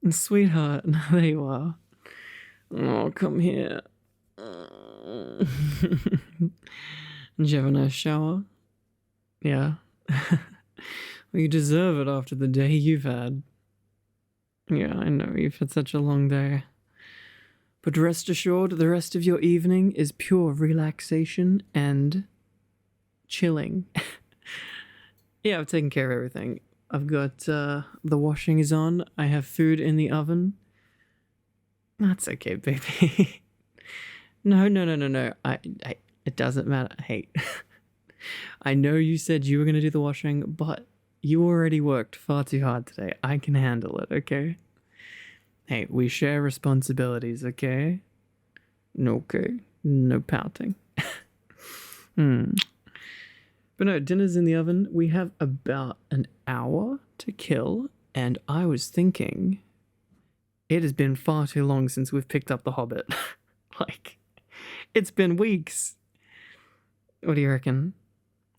Sweetheart, there you are. Oh, come here. Did you have a nice shower? Yeah. Well, you deserve it after the day you've had. Yeah, I know, you've had such a long day. But rest assured, the rest of your evening is pure relaxation and chilling. Yeah, I've taken care of everything. I've got, the washing is on. I have food in the oven. That's okay, baby. No. It doesn't matter. Hey, I know you said you were going to do the washing, but you already worked far too hard today. I can handle it, okay? Hey, we share responsibilities, okay? Okay. No pouting. But no, dinner's in the oven. We have about an hour to kill, and I was thinking it has been far too long since we've picked up the Hobbit. Like, it's been weeks. What do you reckon?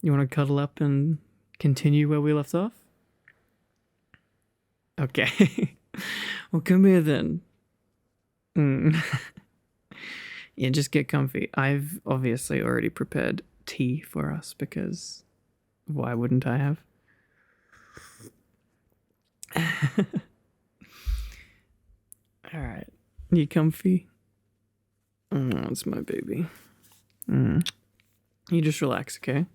You want to cuddle up and continue where we left off? Okay. Well, come here then. Yeah, just get comfy. I've obviously already prepared tea for us because why wouldn't I have? All right. You comfy? Oh, it's my baby. You just relax, okay?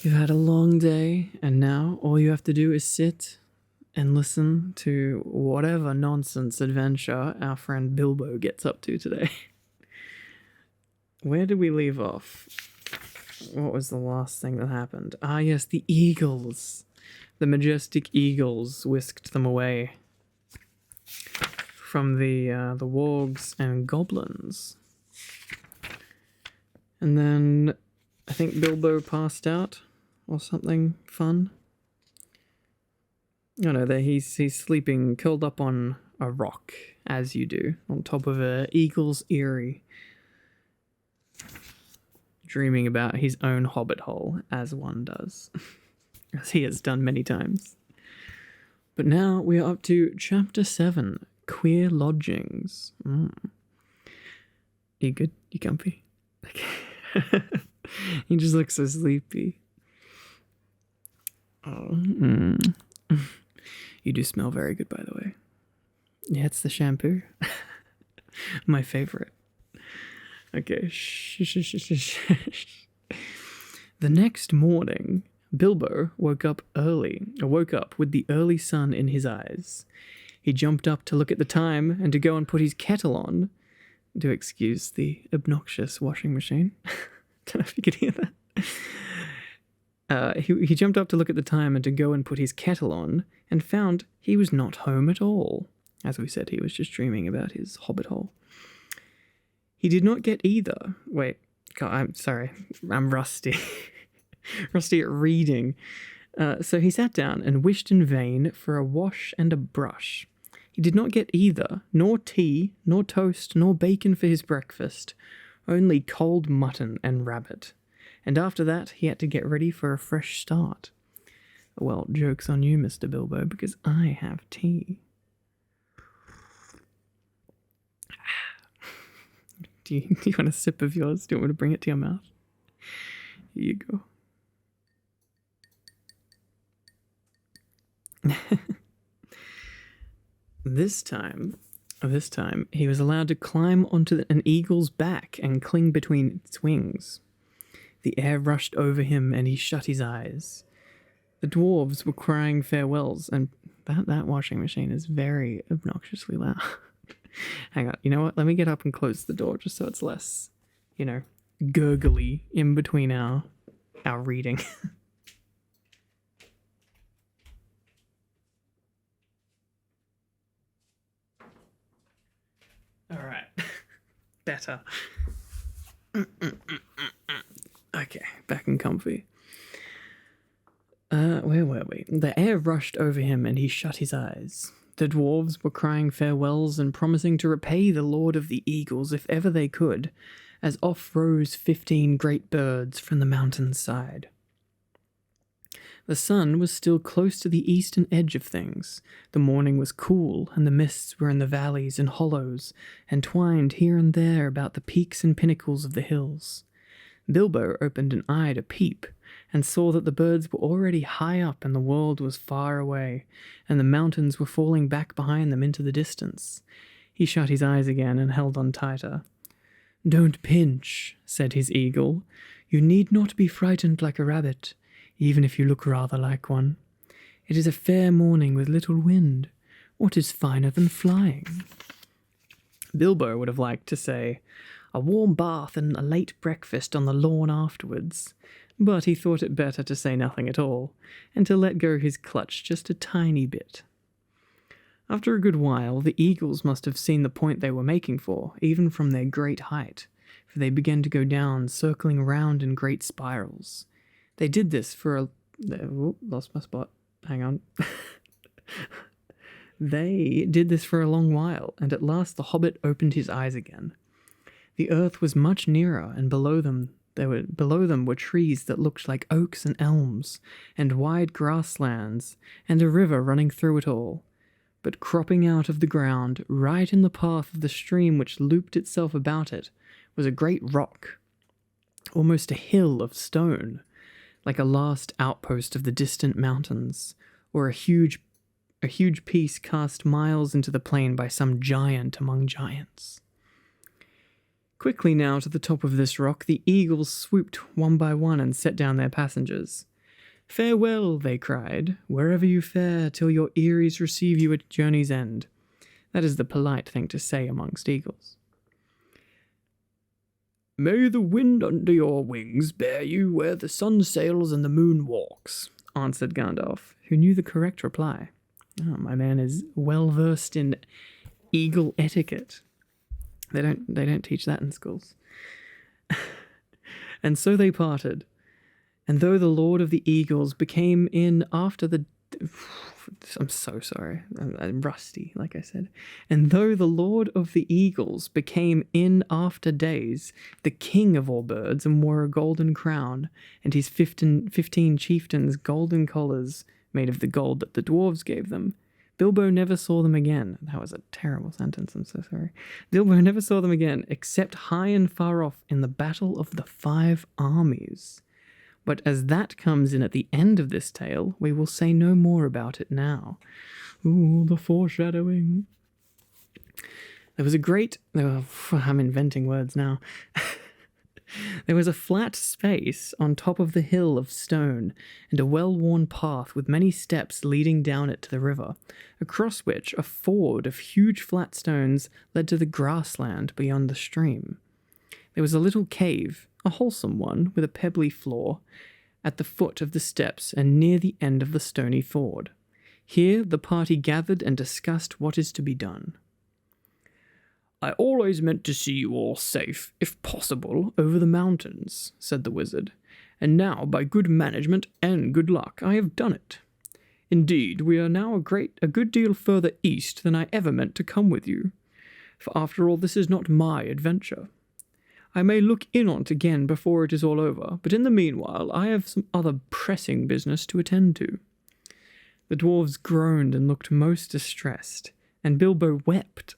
You've had a long day, and now all you have to do is sit and listen to whatever nonsense adventure our friend Bilbo gets up to today. Where did we leave off? What was the last thing that happened? Ah, yes, the eagles. The majestic eagles whisked them away from the wargs and goblins. And then I think Bilbo passed out or something fun. Oh no, he's sleeping curled up on a rock, as you do, on top of a eagle's eyrie, dreaming about his own hobbit hole, as one does, as he has done many times. But now we are up to Chapter 7, Queer Lodgings. You good? You comfy? Okay. He just looks so sleepy. Oh, You do smell very good, by the way. Yeah, it's the shampoo. My favorite. Okay. The next morning, Bilbo woke up with the early sun in his eyes. He jumped up to look at the time and to go and put his kettle on. Do excuse the obnoxious washing machine. Don't know if you could hear that. He jumped up to look at the time and to go and put his kettle on, and found he was not home at all. As we said, he was just dreaming about his hobbit hole. He did not get either. Wait, God, I'm sorry. I'm rusty. Rusty at reading. So he sat down and wished in vain for a wash and a brush. He did not get either, nor tea, nor toast, nor bacon for his breakfast, only cold mutton and rabbit. And after that, he had to get ready for a fresh start. Well, joke's on you, Mr. Bilbo, because I have tea. Do you want a sip of yours? Do you want me to bring it to your mouth? Here you go. This time, he was allowed to climb onto an eagle's back and cling between its wings. The air rushed over him and he shut his eyes. The dwarves were crying farewells, and that washing machine is very obnoxiously loud. Hang on, you know what? Let me get up and close the door just so it's less, gurgly in between our reading. All right. Better. Okay, back and comfy. Where were we? The air rushed over him and he shut his eyes. The dwarves were crying farewells and promising to repay the Lord of the Eagles if ever they could, as off rose 15 great birds from the mountain's side. The sun was still close to the eastern edge of things. The morning was cool, and the mists were in the valleys and hollows, and twined here and there about the peaks and pinnacles of the hills. Bilbo opened an eye to peep, and saw that the birds were already high up and the world was far away, and the mountains were falling back behind them into the distance. He shut his eyes again and held on tighter. "Don't pinch," said his eagle. "You need not be frightened like a rabbit, even if you look rather like one. It is a fair morning with little wind. What is finer than flying?" Bilbo would have liked to say, "A warm bath and a late breakfast on the lawn afterwards," but he thought it better to say nothing at all, and to let go his clutch just a tiny bit. After a good while, the eagles must have seen the point they were making for, even from their great height, for they began to go down, circling round in great spirals. They did this for a... lost my spot. Hang on. They did this for a long while, and at last the hobbit opened his eyes again. The earth was much nearer, and below them were trees that looked like oaks and elms, and wide grasslands, and a river running through it all. But cropping out of the ground, right in the path of the stream which looped itself about it, was a great rock, almost a hill of stone, like a last outpost of the distant mountains, or a huge piece cast miles into the plain by some giant among giants. Quickly now to the top of this rock the eagles swooped one by one and set down their passengers. "Farewell," they cried, "wherever you fare, till your eyries receive you at journey's end." That is the polite thing to say amongst eagles. "May the wind under your wings bear you where the sun sails and the moon walks," answered Gandalf, who knew the correct reply. Oh, my man is well versed in eagle etiquette. They don't teach that in schools. And so they parted. And though the Lord of the Eagles became in after the... I'm so sorry. I'm rusty, like I said. And though the Lord of the Eagles became in after days the king of all birds and wore a golden crown, and his 15 chieftains golden collars made of the gold that the dwarves gave them, Bilbo never saw them again. That was a terrible sentence, I'm so sorry. Bilbo never saw them again, except high and far off in the battle of the 5 armies. But as that comes in at the end of this tale, we will say no more about it now. Ooh, the foreshadowing. There was a great... I'm inventing words now. There was a flat space on top of the hill of stone, and a well-worn path with many steps leading down it to the river, across which a ford of huge flat stones led to the grassland beyond the stream. There was a little cave, a wholesome one, with a pebbly floor, at the foot of the steps and near the end of the stony ford. Here the party gathered and discussed what is to be done. "I always meant to see you all safe, if possible, over the mountains," said the wizard, "and now, by good management and good luck, I have done it. Indeed, we are now a good deal further east than I ever meant to come with you, for after all this is not my adventure. I may look in on it again before it is all over, but in the meanwhile I have some other pressing business to attend to." The dwarves groaned and looked most distressed, and Bilbo wept.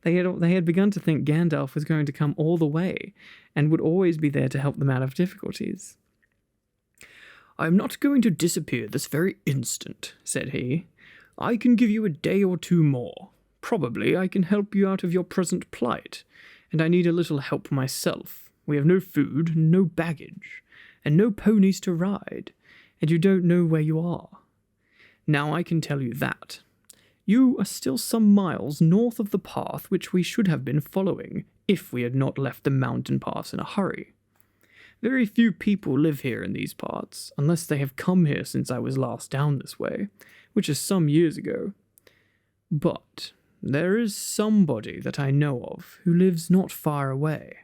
They had begun to think Gandalf was going to come all the way, and would always be there to help them out of difficulties. "I am not going to disappear this very instant," said he. "I can give you a day or 2 more. Probably I can help you out of your present plight, and I need a little help myself. We have no food, no baggage, and no ponies to ride, and you don't know where you are. Now I can tell you that. You are still some miles north of the path which we should have been following, if we had not left the mountain pass in a hurry. Very few people live here in these parts, unless they have come here since I was last down this way, which is some years ago. But there is somebody that I know of who lives not far away.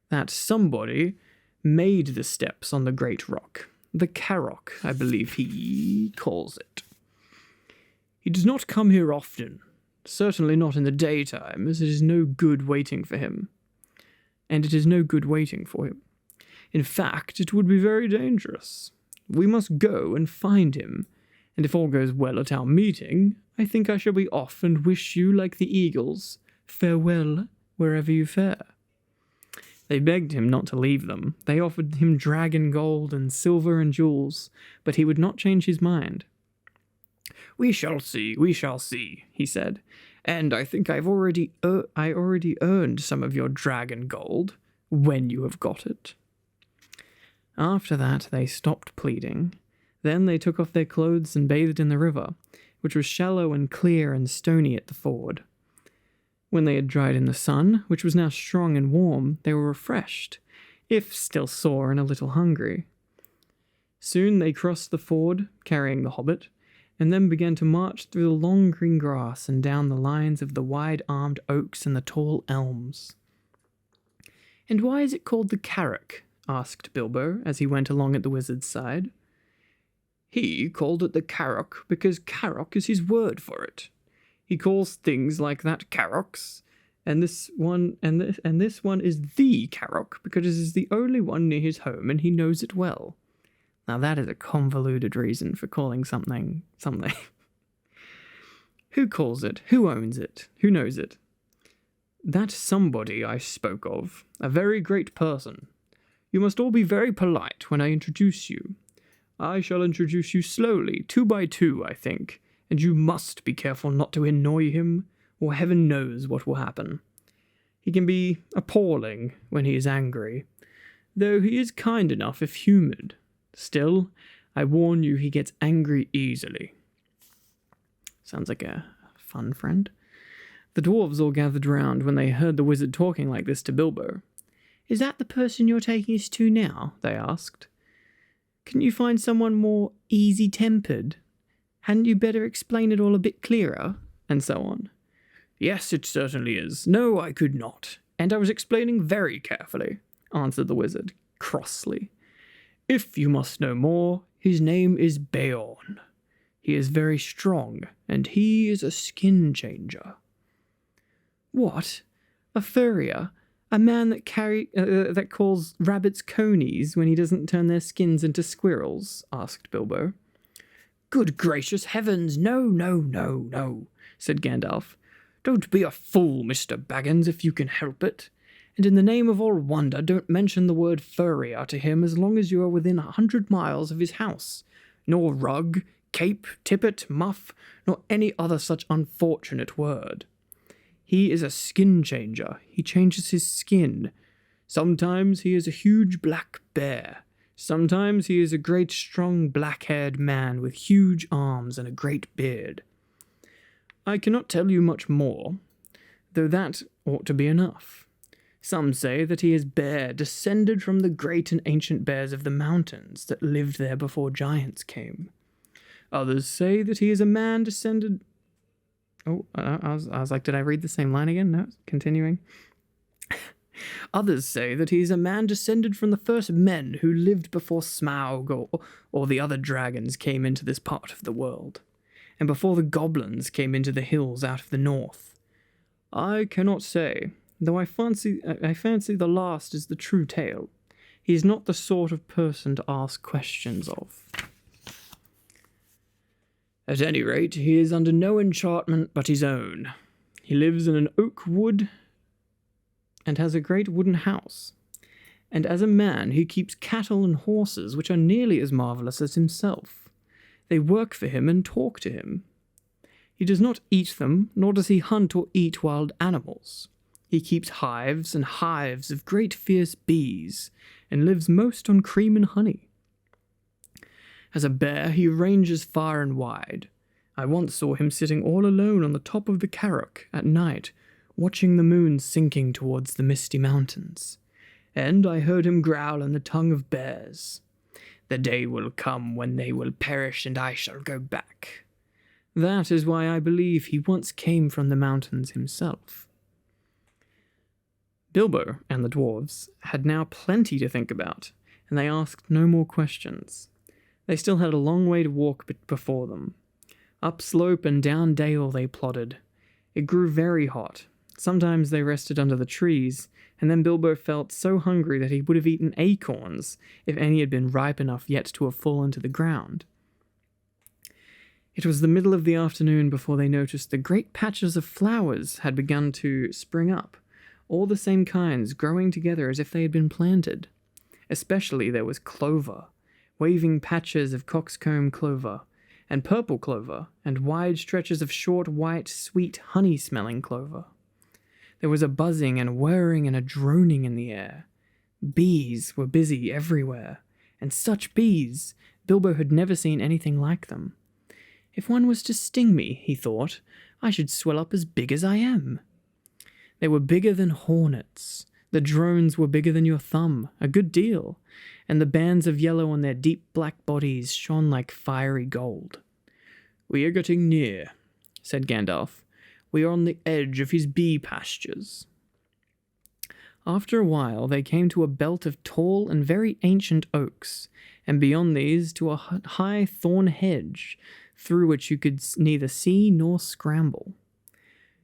That somebody made the steps on the great rock, the Carrock, I believe he calls it. He does not come here often, certainly not in the daytime, as it is no good waiting for him. And it is no good waiting for him. In fact, it would be very dangerous. We must go and find him, and if all goes well at our meeting, I think I shall be off and wish you, like the eagles, farewell wherever you fare. They begged him not to leave them. They offered him dragon gold and silver and jewels, but he would not change his mind. We shall see, he said, and I think I already earned some of your dragon gold, when you have got it. After that they stopped pleading. Then they took off their clothes and bathed in the river, which was shallow and clear and stony at the ford. When they had dried in the sun, which was now strong and warm, they were refreshed, if still sore and a little hungry. Soon they crossed the ford, carrying the Hobbit, and then began to march through the long green grass and down the lines of the wide-armed oaks and the tall elms. "And why is it called the Carrock?" asked Bilbo, as he went along at the wizard's side. "He called it the Carrock because Carrock is his word for it. He calls things like that Carrocks, and this one is the Carrock because it is the only one near his home and he knows it well." Now that is a convoluted reason for calling something something. Who calls it? Who owns it? Who knows it? That somebody I spoke of, a very great person. You must all be very polite when I introduce you. I shall introduce you slowly, 2 by 2, I think, and you must be careful not to annoy him, or heaven knows what will happen. He can be appalling when he is angry, though he is kind enough if humoured. Still, I warn you he gets angry easily. Sounds like a fun friend. The dwarves all gathered round when they heard the wizard talking like this to Bilbo. "Is that the person you're taking us to now?" they asked. "Couldn't you find someone more easy-tempered? Hadn't you better explain it all a bit clearer?" And so on. "Yes, it certainly is. No, I could not. And I was explaining very carefully," answered the wizard, crossly. "If you must know more, his name is Beorn. He is very strong, and he is a skin changer." "What? A furrier? A man that calls rabbits conies when he doesn't turn their skins into squirrels?" asked Bilbo. "Good gracious heavens, no, no, no, no," said Gandalf. "Don't be a fool, Mr. Baggins, if you can help it. And in the name of all wonder, don't mention the word furrier to him as long as you are within 100 miles of his house. Nor rug, cape, tippet, muff, nor any other such unfortunate word. He is a skin changer. He changes his skin. Sometimes he is a huge black bear. Sometimes he is a great strong black-haired man with huge arms and a great beard. I cannot tell you much more, though that ought to be enough. Some say that he is bear descended from the great and ancient bears of the mountains that lived there before giants came. Others say that he is a man descended... Oh, I was like, did I read the same line again? No, continuing. Others say that he is a man descended from the first men who lived before Smaug or the other dragons came into this part of the world, and before the goblins came into the hills out of the north. I cannot say, though I fancy the last is the true tale. He is not the sort of person to ask questions of. At any rate, he is under no enchantment but his own. He lives in an oak wood and has a great wooden house. And as a man, he keeps cattle and horses which are nearly as marvellous as himself. They work for him and talk to him. He does not eat them, nor does he hunt or eat wild animals. He keeps hives and hives of great fierce bees, and lives most on cream and honey. As a bear, he ranges far and wide. I once saw him sitting all alone on the top of the Carrock at night, watching the moon sinking towards the misty mountains. And I heard him growl in the tongue of bears. The day will come when they will perish and I shall go back. That is why I believe he once came from the mountains himself. Bilbo and the dwarves had now plenty to think about, and they asked no more questions. They still had a long way to walk before them. Up slope and down dale they plodded. It grew very hot, Sometimes they rested under the trees, and then Bilbo felt so hungry that he would have eaten acorns if any had been ripe enough yet to have fallen to the ground. It was the middle of the afternoon before they noticed the great patches of flowers had begun to spring up, all the same kinds growing together as if they had been planted. Especially there was clover, waving patches of coxcomb clover, and purple clover, and wide stretches of short, white, sweet, honey-smelling clover. There was a buzzing and whirring and a droning in the air. Bees were busy everywhere, and such bees! Bilbo had never seen anything like them. If one was to sting me, he thought, I should swell up as big as I am. They were bigger than hornets. The drones were bigger than your thumb, a good deal, and the bands of yellow on their deep black bodies shone like fiery gold. "We are getting near," said Gandalf. "We are on the edge of his bee pastures." After a while they came to a belt of tall and very ancient oaks, and beyond these to a high thorn hedge, through which you could neither see nor scramble.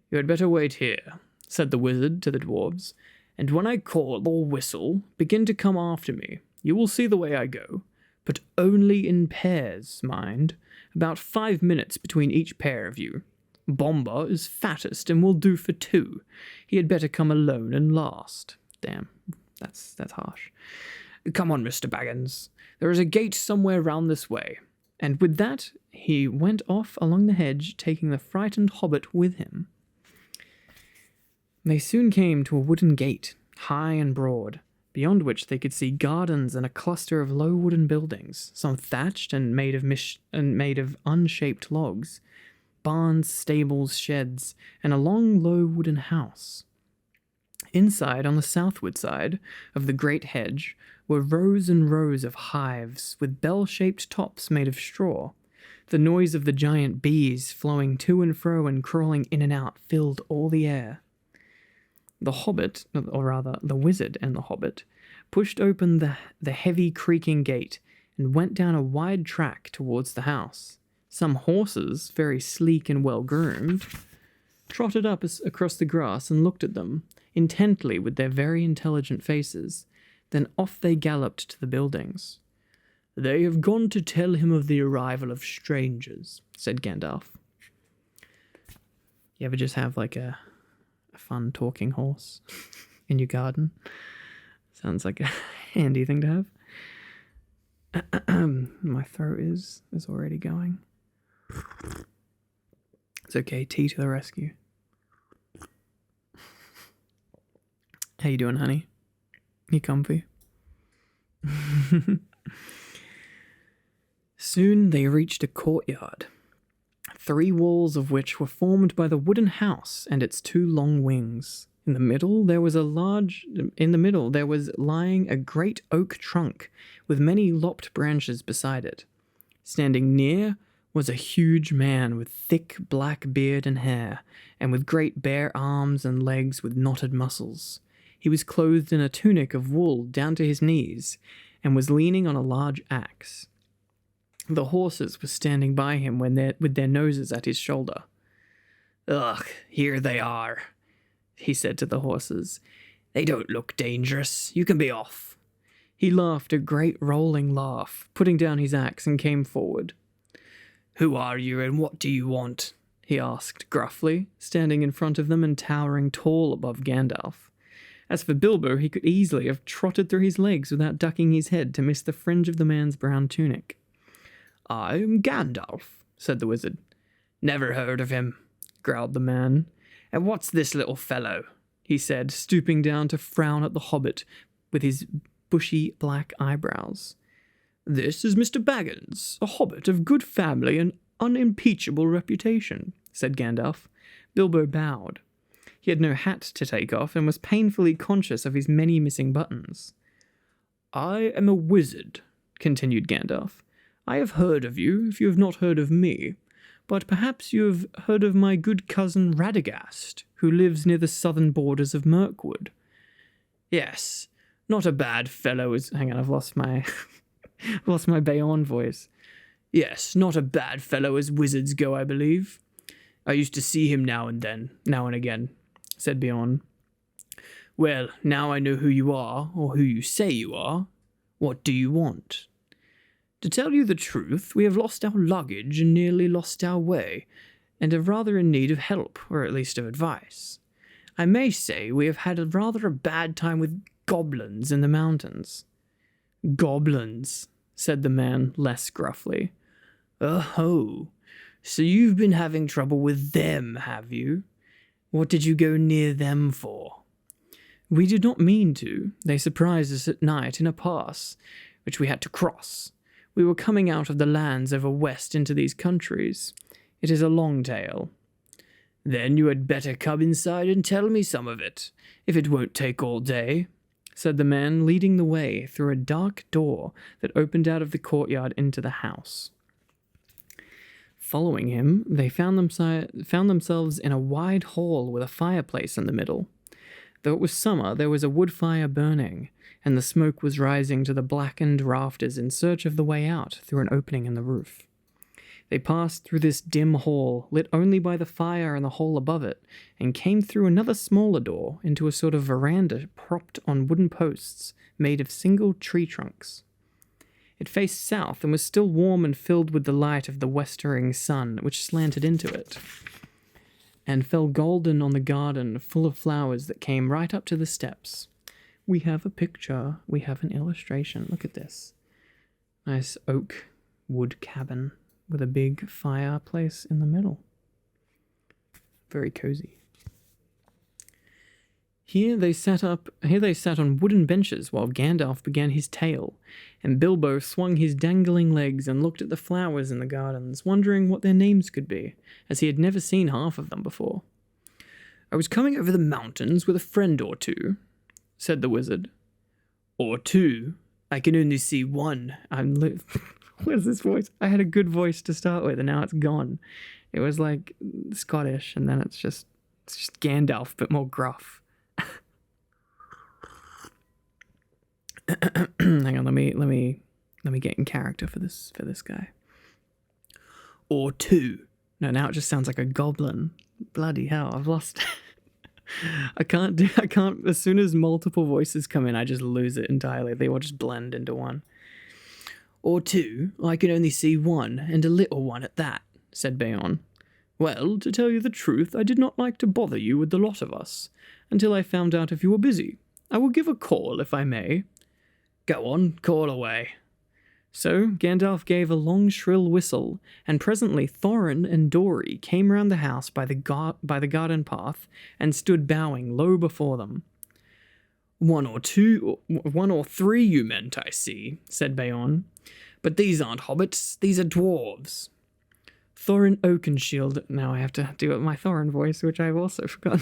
"You had better wait here," said the wizard to the dwarves, "and when I call or whistle, begin to come after me. You will see the way I go, but only in pairs, mind. About 5 minutes between each pair of you. Bomba is fattest and will do for 2. He had better come alone and last." Damn, that's harsh. "Come on, Mr. Baggins. There is a gate somewhere round this way." And with that, he went off along the hedge, taking the frightened hobbit with him. They soon came to a wooden gate, high and broad, beyond which they could see gardens and a cluster of low wooden buildings, some thatched and made of unshaped logs, barns, stables, sheds, and a long, low wooden house. Inside, on the southward side of the great hedge, were rows and rows of hives with bell-shaped tops made of straw. The noise of the giant bees flowing to and fro and crawling in and out filled all the air. The hobbit, or rather the wizard and the hobbit, pushed open the heavy creaking gate and went down a wide track towards the house. Some horses, very sleek and well-groomed, trotted up across the grass and looked at them, intently with their very intelligent faces. Then off they galloped to the buildings. "They have gone to tell him of the arrival of strangers," said Gandalf. You ever just have like a fun talking horse in your garden? Sounds like a handy thing to have. My throat is already going. It's okay, tea to the rescue. How you doing, honey? You comfy? Soon they reached a courtyard, 3 walls of which were formed by the wooden house and its 2 long wings. In the middle there was lying a great oak trunk with many lopped branches beside it. Standing near was a huge man with thick black beard and hair, and with great bare arms and legs with knotted muscles. He was clothed in a tunic of wool down to his knees, and was leaning on a large axe. The horses were standing by him with their noses at his shoulder. "Ugh, here they are," he said to the horses. "They don't look dangerous. You can be off." He laughed a great rolling laugh, putting down his axe, and came forward. "Who are you, and what do you want?" he asked gruffly, standing in front of them and towering tall above Gandalf. As for Bilbo, he could easily have trotted through his legs without ducking his head to miss the fringe of the man's brown tunic. "I am Gandalf," said the wizard. "Never heard of him," growled the man. "And what's this little fellow?" he said, stooping down to frown at the hobbit with his bushy black eyebrows. "This is Mr. Baggins, a hobbit of good family and unimpeachable reputation," said Gandalf. Bilbo bowed. He had no hat to take off and was painfully conscious of his many missing buttons. "I am a wizard," continued Gandalf. "I have heard of you, if you have not heard of me, but perhaps you have heard of my good cousin Radagast, who lives near the southern borders of Mirkwood." "Yes, not a bad fellow is—" Hang on, I've lost my Bayonne voice. "Yes, not a bad fellow as wizards go, I believe. I used to see him now and again. said Bjorn. Well, now I know who you are, or who you say you are. What do you want? To tell you the truth, we have lost our luggage and nearly lost our way, and are rather in need of help, or at least of advice. I may say we have had rather a bad time with goblins in the mountains. Goblins, said the man less gruffly. Oh, so you've been having trouble with them, have you? What did you go near them for? We did not mean to. They surprised us at night in a pass, which we had to cross. We were coming out of the lands over west into these countries. It is a long tale. Then you had better come inside and tell me some of it, if it won't take all day, said the man, leading the way through a dark door that opened out of the courtyard into the house. Following him, they found themselves in a wide hall with a fireplace in the middle. Though it was summer, there was a wood fire burning, and the smoke was rising to the blackened rafters in search of the way out through an opening in the roof. They passed through this dim hall, lit only by the fire in the hall above it, and came through another smaller door into a sort of veranda propped on wooden posts made of single tree trunks. It faced south and was still warm and filled with the light of the westering sun, which slanted into it, and fell golden on the garden full of flowers that came right up to the steps. We have a picture. We have an illustration. Look at this. Nice oak wood cabin with a big fireplace in the middle. Very cozy. Here they sat on wooden benches while Gandalf began his tale, and Bilbo swung his dangling legs and looked at the flowers in the gardens, wondering what their names could be, as he had never seen half of them before. I was coming over the mountains with a friend or two, said the wizard. Or two? I can only see one. What is this voice? I had a good voice to start with, and now it's gone. It was like Scottish, and then it's just Gandalf, but more gruff. Hang on, let me get in character for this guy. Or two. No, now it just sounds like a goblin. Bloody hell, I've lost. I can't. As soon as multiple voices come in, I just lose it entirely. They all just blend into one. Or two, I can only see one, and a little one at that, said Beorn. Well, to tell you the truth, I did not like to bother you with the lot of us, until I found out if you were busy. I will give a call, if I may. Go on, call away. So Gandalf gave a long shrill whistle, and presently Thorin and Dory came round the house by the garden path, and stood bowing low before them. One or three you meant, I see, said Beorn. But these aren't hobbits, these are dwarves. Thorin Oakenshield, now I have to do my Thorin voice, which I've also forgotten.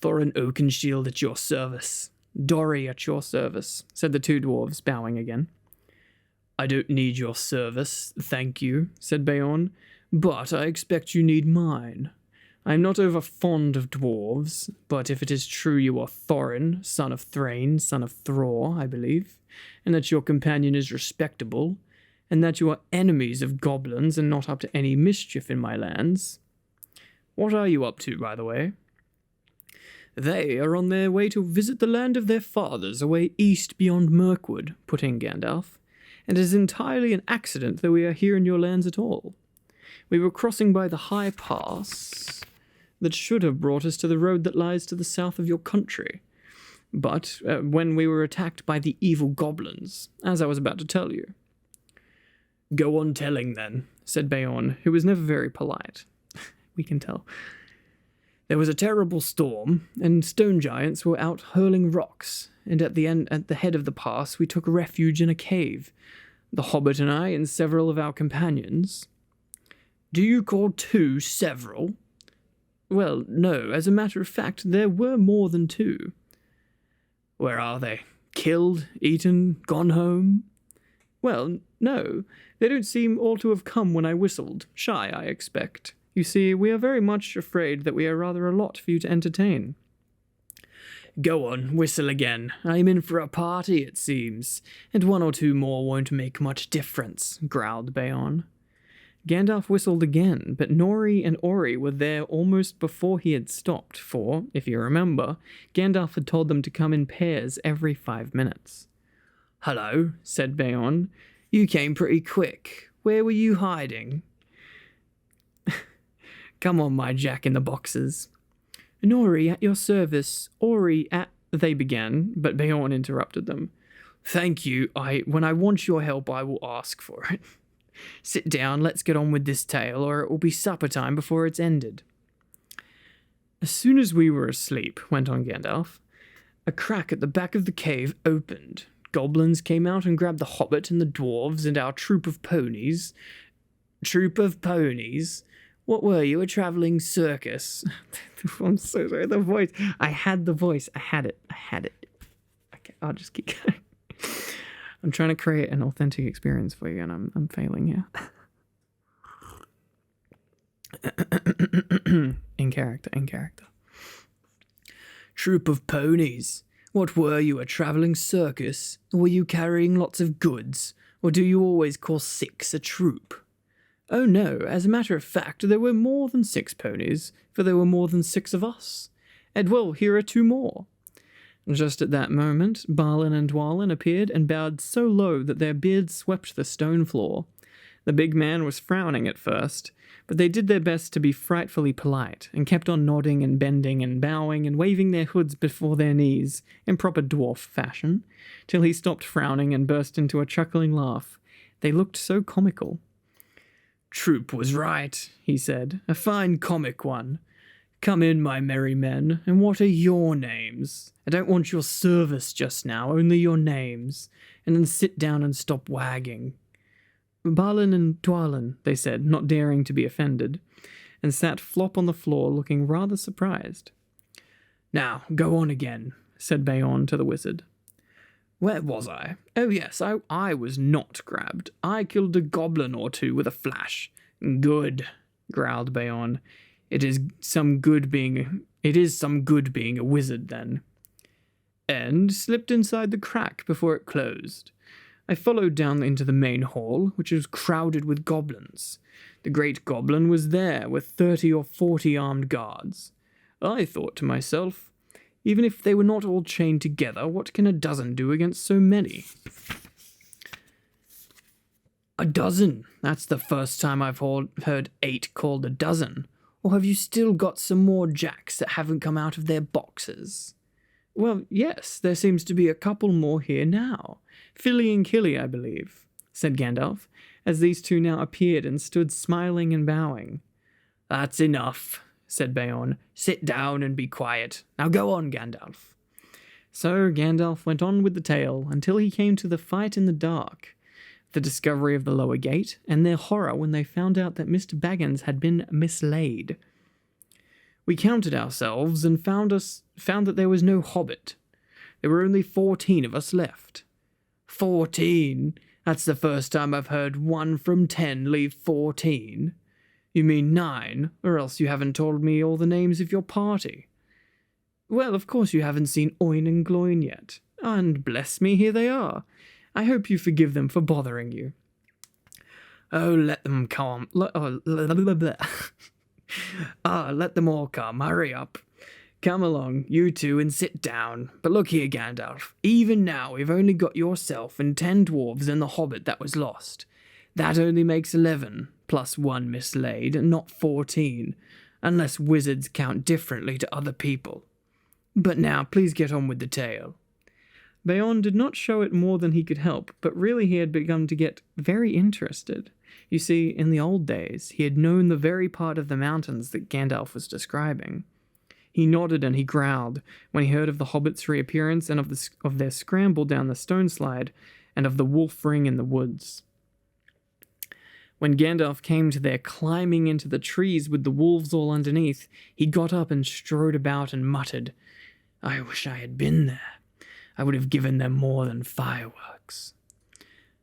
Thorin Oakenshield at your service. Dory at your service, said the two dwarves, bowing again. I don't need your service, thank you, said Beorn, but I expect you need mine. I am not over fond of dwarves, but if it is true you are Thorin, son of Thrain, son of Thror, I believe, and that your companion is respectable, and that you are enemies of goblins and not up to any mischief in my lands. What are you up to, by the way? They are on their way to visit the land of their fathers away east beyond Mirkwood, put in Gandalf, and it is entirely an accident that we are here in your lands at all. We were crossing by the high pass that should have brought us to the road that lies to the south of your country, but when we were attacked by the evil goblins, as I was about to tell you. Go on telling, then, said Beorn, who was never very polite. We can tell. There was a terrible storm, and stone giants were out hurling rocks, and at the head of the pass we took refuge in a cave, the Hobbit and I and several of our companions. Do you call two several? Well, no, as a matter of fact, there were more than two. Where are they? Killed? Eaten? Gone home? Well, no, they don't seem all to have come when I whistled. Shy, I expect. You see, we are very much afraid that we are rather a lot for you to entertain. Go on, whistle again. I am in for a party, it seems, and one or two more won't make much difference, growled Beorn. Gandalf whistled again, but Nori and Ori were there almost before he had stopped, for, if you remember, Gandalf had told them to come in pairs every 5 minutes. "Hello," said Beorn. "You came pretty quick. Where were you hiding?" "Come on, my jack-in-the-boxes." "Nori, at your service. Ori, at—" they began, but Beorn interrupted them. "Thank you. When I want your help, I will ask for it. Sit down, let's get on with this tale, or it will be supper time before it's ended." "As soon as we were asleep," went on Gandalf, "a crack at the back of the cave opened. Goblins came out and grabbed the Hobbit and the dwarves and our troop of ponies." "Troop of ponies? What were you, a travelling circus?" I'm so sorry, the voice. I had the voice. I had it. Okay, I'll just keep going. I'm trying to create an authentic experience for you, and I'm failing here. In character. "Troop of ponies. What were you, a travelling circus? Were you carrying lots of goods? Or do you always call 6 a troop?" "Oh no, as a matter of fact, there were more than 6 ponies, for there were more than 6 of us. And well, here are 2 more. Just at that moment, Balin and Dwalin appeared and bowed so low that their beards swept the stone floor. The big man was frowning at first, but they did their best to be frightfully polite, and kept on nodding and bending and bowing and waving their hoods before their knees, in proper dwarf fashion, till he stopped frowning and burst into a chuckling laugh. They looked so comical. "Troop was right," he said, "a fine comic one. Come in, my merry men, and what are your names? I don't want your service just now, only your names, and then sit down and stop wagging." "Balin and Dwalin," they said, not daring to be offended, and sat flop on the floor looking rather surprised. "Now, go on again," said Beorn to the wizard. "Where was I? Oh yes, I was not grabbed. I killed a goblin or 2 with a flash." "Good," growled Beorn. It is some good being a wizard, then." "And slipped inside the crack before it closed. I followed down into the main hall, which was crowded with goblins. The great goblin was there with 30 or 40 armed guards. I thought to myself, even if they were not all chained together, what can a dozen do against so many?" "A dozen? That's the first time I've heard 8 called a dozen. Or have you still got some more jacks that haven't come out of their boxes?" "Well, yes, there seems to be a couple more here now. Filly and Killy, I believe," said Gandalf, as these 2 now appeared and stood smiling and bowing. "That's enough," said Beorn. "Sit down and be quiet. Now go on, Gandalf." So Gandalf went on with the tale until he came to the fight in the dark, the discovery of the lower gate, and their horror when they found out that Mr. Baggins had been mislaid. "We counted ourselves and found that there was no Hobbit. There were only 14 of us left." "14? That's the first time I've heard 1 from 10 leave 14. You mean 9, or else you haven't told me all the names of your party." "Well, of course you haven't seen Oin and Gloin yet. And bless me, here they are. I hope you forgive them for bothering you." "Oh, let them come. Let them all come. Hurry up. Come along, you 2, and sit down. But look here, Gandalf. Even now we've only got yourself and 10 dwarves and the Hobbit that was lost. That only makes 11, plus 1 mislaid, and not 14, unless wizards count differently to other people. But now, please get on with the tale." Beorn did not show it more than he could help, but really he had begun to get very interested. You see, in the old days, he had known the very part of the mountains that Gandalf was describing. He nodded and he growled when he heard of the Hobbit's reappearance and of their scramble down the stone slide and of the wolf ring in the woods. When Gandalf came to their climbing into the trees with the wolves all underneath, he got up and strode about and muttered, "I wish I had been there. I would have given them more than fireworks."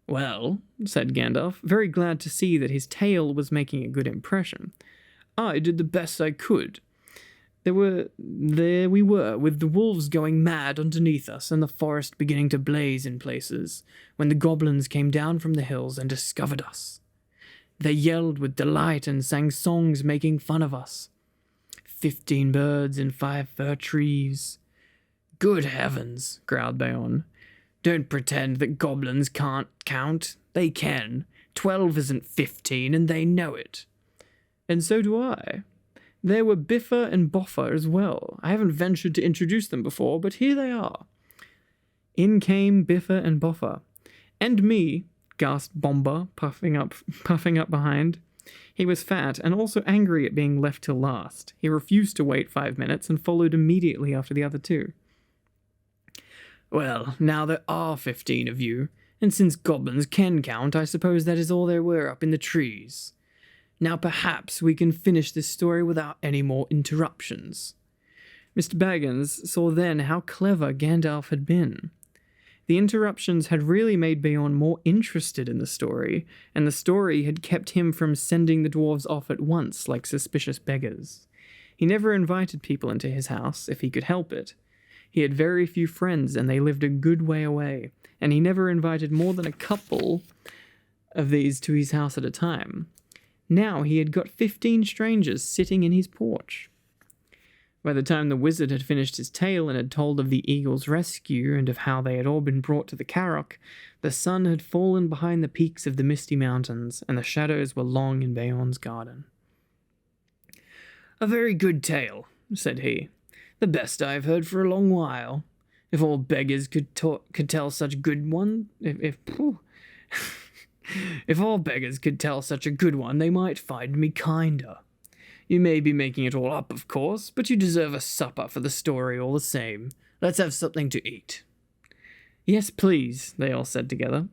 "Well," said Gandalf, very glad to see that his tale was making a good impression, "I did the best I could. There we were, with the wolves going mad underneath us and the forest beginning to blaze in places, when the goblins came down from the hills and discovered us. They yelled with delight and sang songs making fun of us. 15 birds in 5 fir trees. Good heavens, growled Bayonne. Don't pretend that goblins can't count. They can. 12 isn't 15, and they know it. And so do I. There were Biffa and Boffa as well. I haven't ventured to introduce them before, but here they are. In came Biffa and Boffa. And me, gasped Bomba, puffing up behind. He was fat and also angry at being left till last. He refused to wait 5 minutes and followed immediately after the other two. Well, now there are 15 of you, and since goblins can count, I suppose that is all there were up in the trees. Now perhaps we can finish this story without any more interruptions. Mr. Baggins saw then how clever Gandalf had been. The interruptions had really made Bayonne more interested in the story, and the story had kept him from sending the dwarves off at once like suspicious beggars. He never invited people into his house, if he could help it. He had very few friends, and they lived a good way away, and he never invited more than a couple of these to his house at a time. Now he had got 15 strangers sitting in his porch. By the time the wizard had finished his tale and had told of the eagle's rescue and of how they had all been brought to the Carrock, the sun had fallen behind the peaks of the misty mountains, and the shadows were long in Bayonne's garden. A very good tale, said he. The best I have heard for a long while. If all beggars could tell such good one, if all beggars could tell such a good one, they might find me kinder. You may be making it all up, of course, but you deserve a supper for the story all the same. Let's have something to eat. Yes, please, they all said together.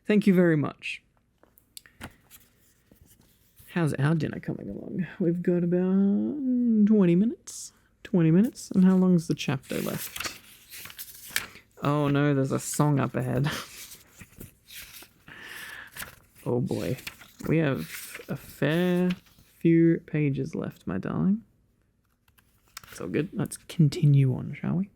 Thank you very much. How's our dinner coming along? We've got about 20 minutes. 20 minutes? And how long's the chapter left? Oh no, there's a song up ahead. Oh boy. We have a fair few pages left, my darling. It's all good. Let's continue on, shall we?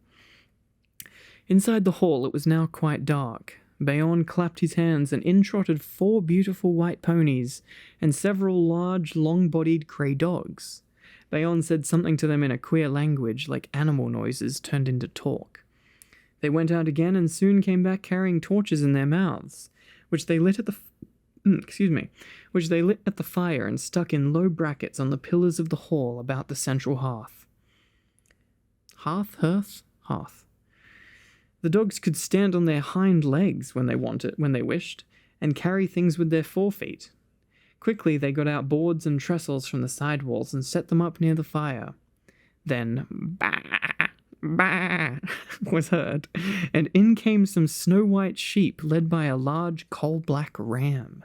Inside the hall, it was now quite dark. Bayonne clapped his hands, and in trotted 4 beautiful white ponies and several large, long-bodied grey dogs. Bayonne said something to them in a queer language, like animal noises turned into talk. They went out again and soon came back carrying torches in their mouths, which they lit at the fire and stuck in low brackets on the pillars of the hall about the central hearth. Hearth. The dogs could stand on their hind legs when they wished, and carry things with their forefeet. Quickly they got out boards and trestles from the side walls and set them up near the fire. Then, bah, bah, was heard, and in came some snow-white sheep led by a large coal-black ram.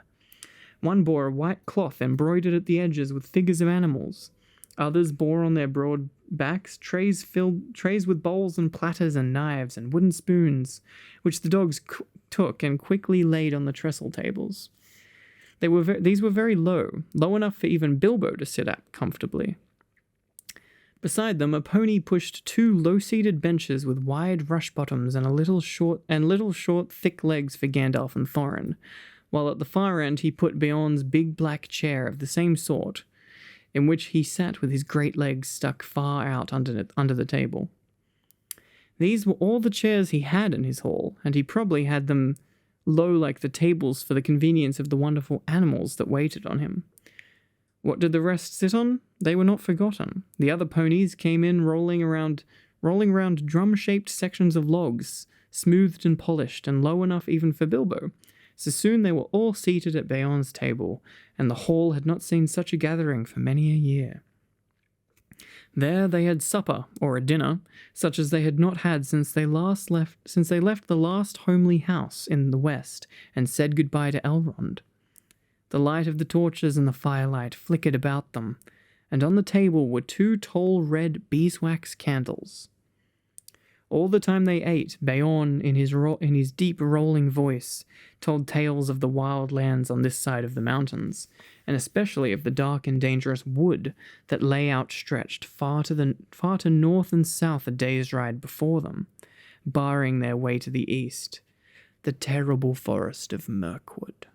One bore a white cloth embroidered at the edges with figures of animals. Others bore on their broad backs trays with bowls and platters and knives and wooden spoons, which the dogs took and quickly laid on the trestle tables. These were very low enough for even Bilbo to sit at comfortably. Beside them, a pony pushed 2 low-seated benches with wide rush bottoms and little short, thick legs for Gandalf and Thorin, while at the far end he put Bayonne's big black chair of the same sort, in which he sat with his great legs stuck far out under the table. These were all the chairs he had in his hall, and he probably had them low like the tables for the convenience of the wonderful animals that waited on him. What did the rest sit on? They were not forgotten. The other ponies came in rolling around drum-shaped sections of logs, smoothed and polished, and low enough even for Bilbo. So soon they were all seated at Bayonne's table, and the hall had not seen such a gathering for many a year. There they had supper, or a dinner, such as they had not had since they left the last homely house in the west and said goodbye to Elrond. The light of the torches and the firelight flickered about them, and on the table were 2 tall red beeswax candles. All the time they ate, Bayonne, in his deep rolling voice, told tales of the wild lands on this side of the mountains, and especially of the dark and dangerous wood that lay outstretched far to north and south a day's ride before them, barring their way to the east, the terrible forest of Mirkwood.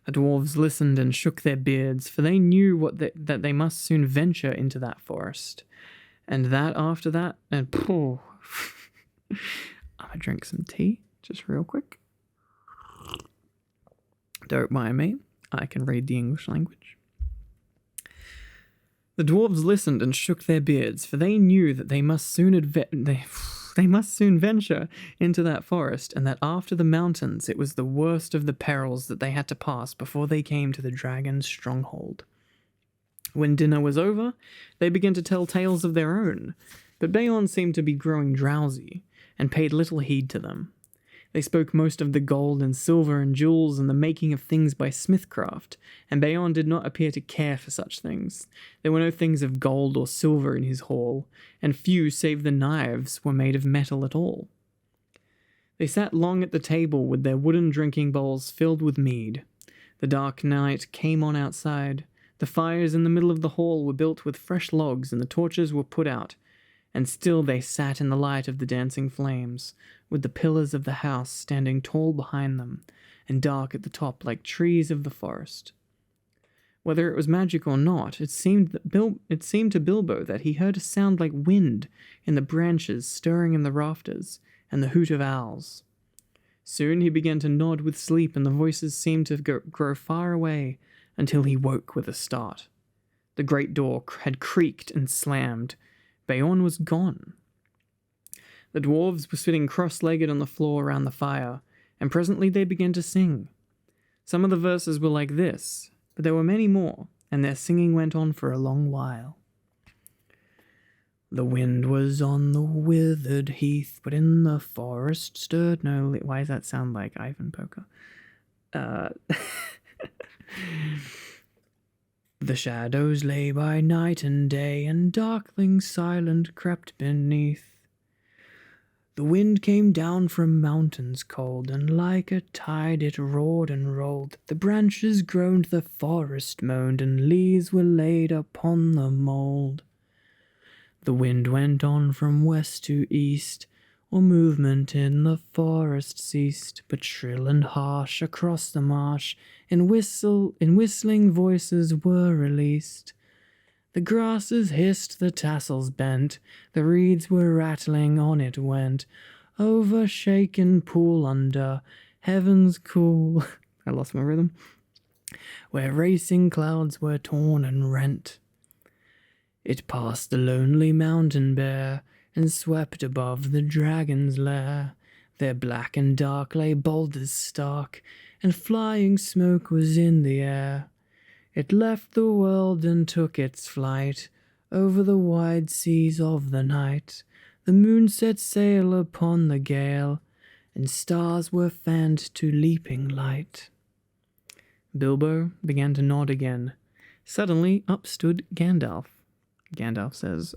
The dwarves listened and shook their beards, for they knew that they must soon venture into that forest. And that after that, and I'm gonna drink some tea, just real quick. Don't mind me, I can read the English language. The dwarves listened and shook their beards, for they knew that they must soon venture into that forest, and that after the mountains it was the worst of the perils that they had to pass before they came to the dragon's stronghold. When dinner was over, they began to tell tales of their own, but Bayon seemed to be growing drowsy, and paid little heed to them. They spoke most of the gold and silver and jewels and the making of things by smithcraft, and Bayon did not appear to care for such things. There were no things of gold or silver in his hall, and few save the knives were made of metal at all. They sat long at the table with their wooden drinking bowls filled with mead. The dark night came on outside. The fires in the middle of the hall were built with fresh logs, and the torches were put out, and still they sat in the light of the dancing flames, with the pillars of the house standing tall behind them, and dark at the top like trees of the forest. Whether it was magic or not, it seemed to Bilbo that he heard a sound like wind in the branches stirring in the rafters, and the hoot of owls. Soon he began to nod with sleep, and the voices seemed to grow far away, until he woke with a start. The great door had creaked and slammed. Bayon was gone. The dwarves were sitting cross-legged on the floor around the fire, and presently they began to sing. Some of the verses were like this, but there were many more, and their singing went on for a long while. The wind was on the withered heath, but in the forest stirred no leaf. Why does that sound like Ivan Poker? The shadows lay by night and day, and darklings silent crept beneath. The wind came down from mountains cold, and like a tide it roared and rolled. The branches groaned, the forest moaned, and leaves were laid upon the mould. The wind went on from west to east, or movement in the forest ceased, but shrill and harsh across the marsh, in whistling voices were released. The grasses hissed, the tassels bent, the reeds were rattling, on it went, over shaken pool under heaven's cool. I lost my rhythm. Where racing clouds were torn and rent. It passed the lonely mountain bare, and swept above the dragon's lair. There black and dark lay boulders stark, and flying smoke was in the air. It left the world and took its flight over the wide seas of the night. The moon set sail upon the gale, and stars were fanned to leaping light. Bilbo began to nod again. Suddenly up stood Gandalf. Gandalf says,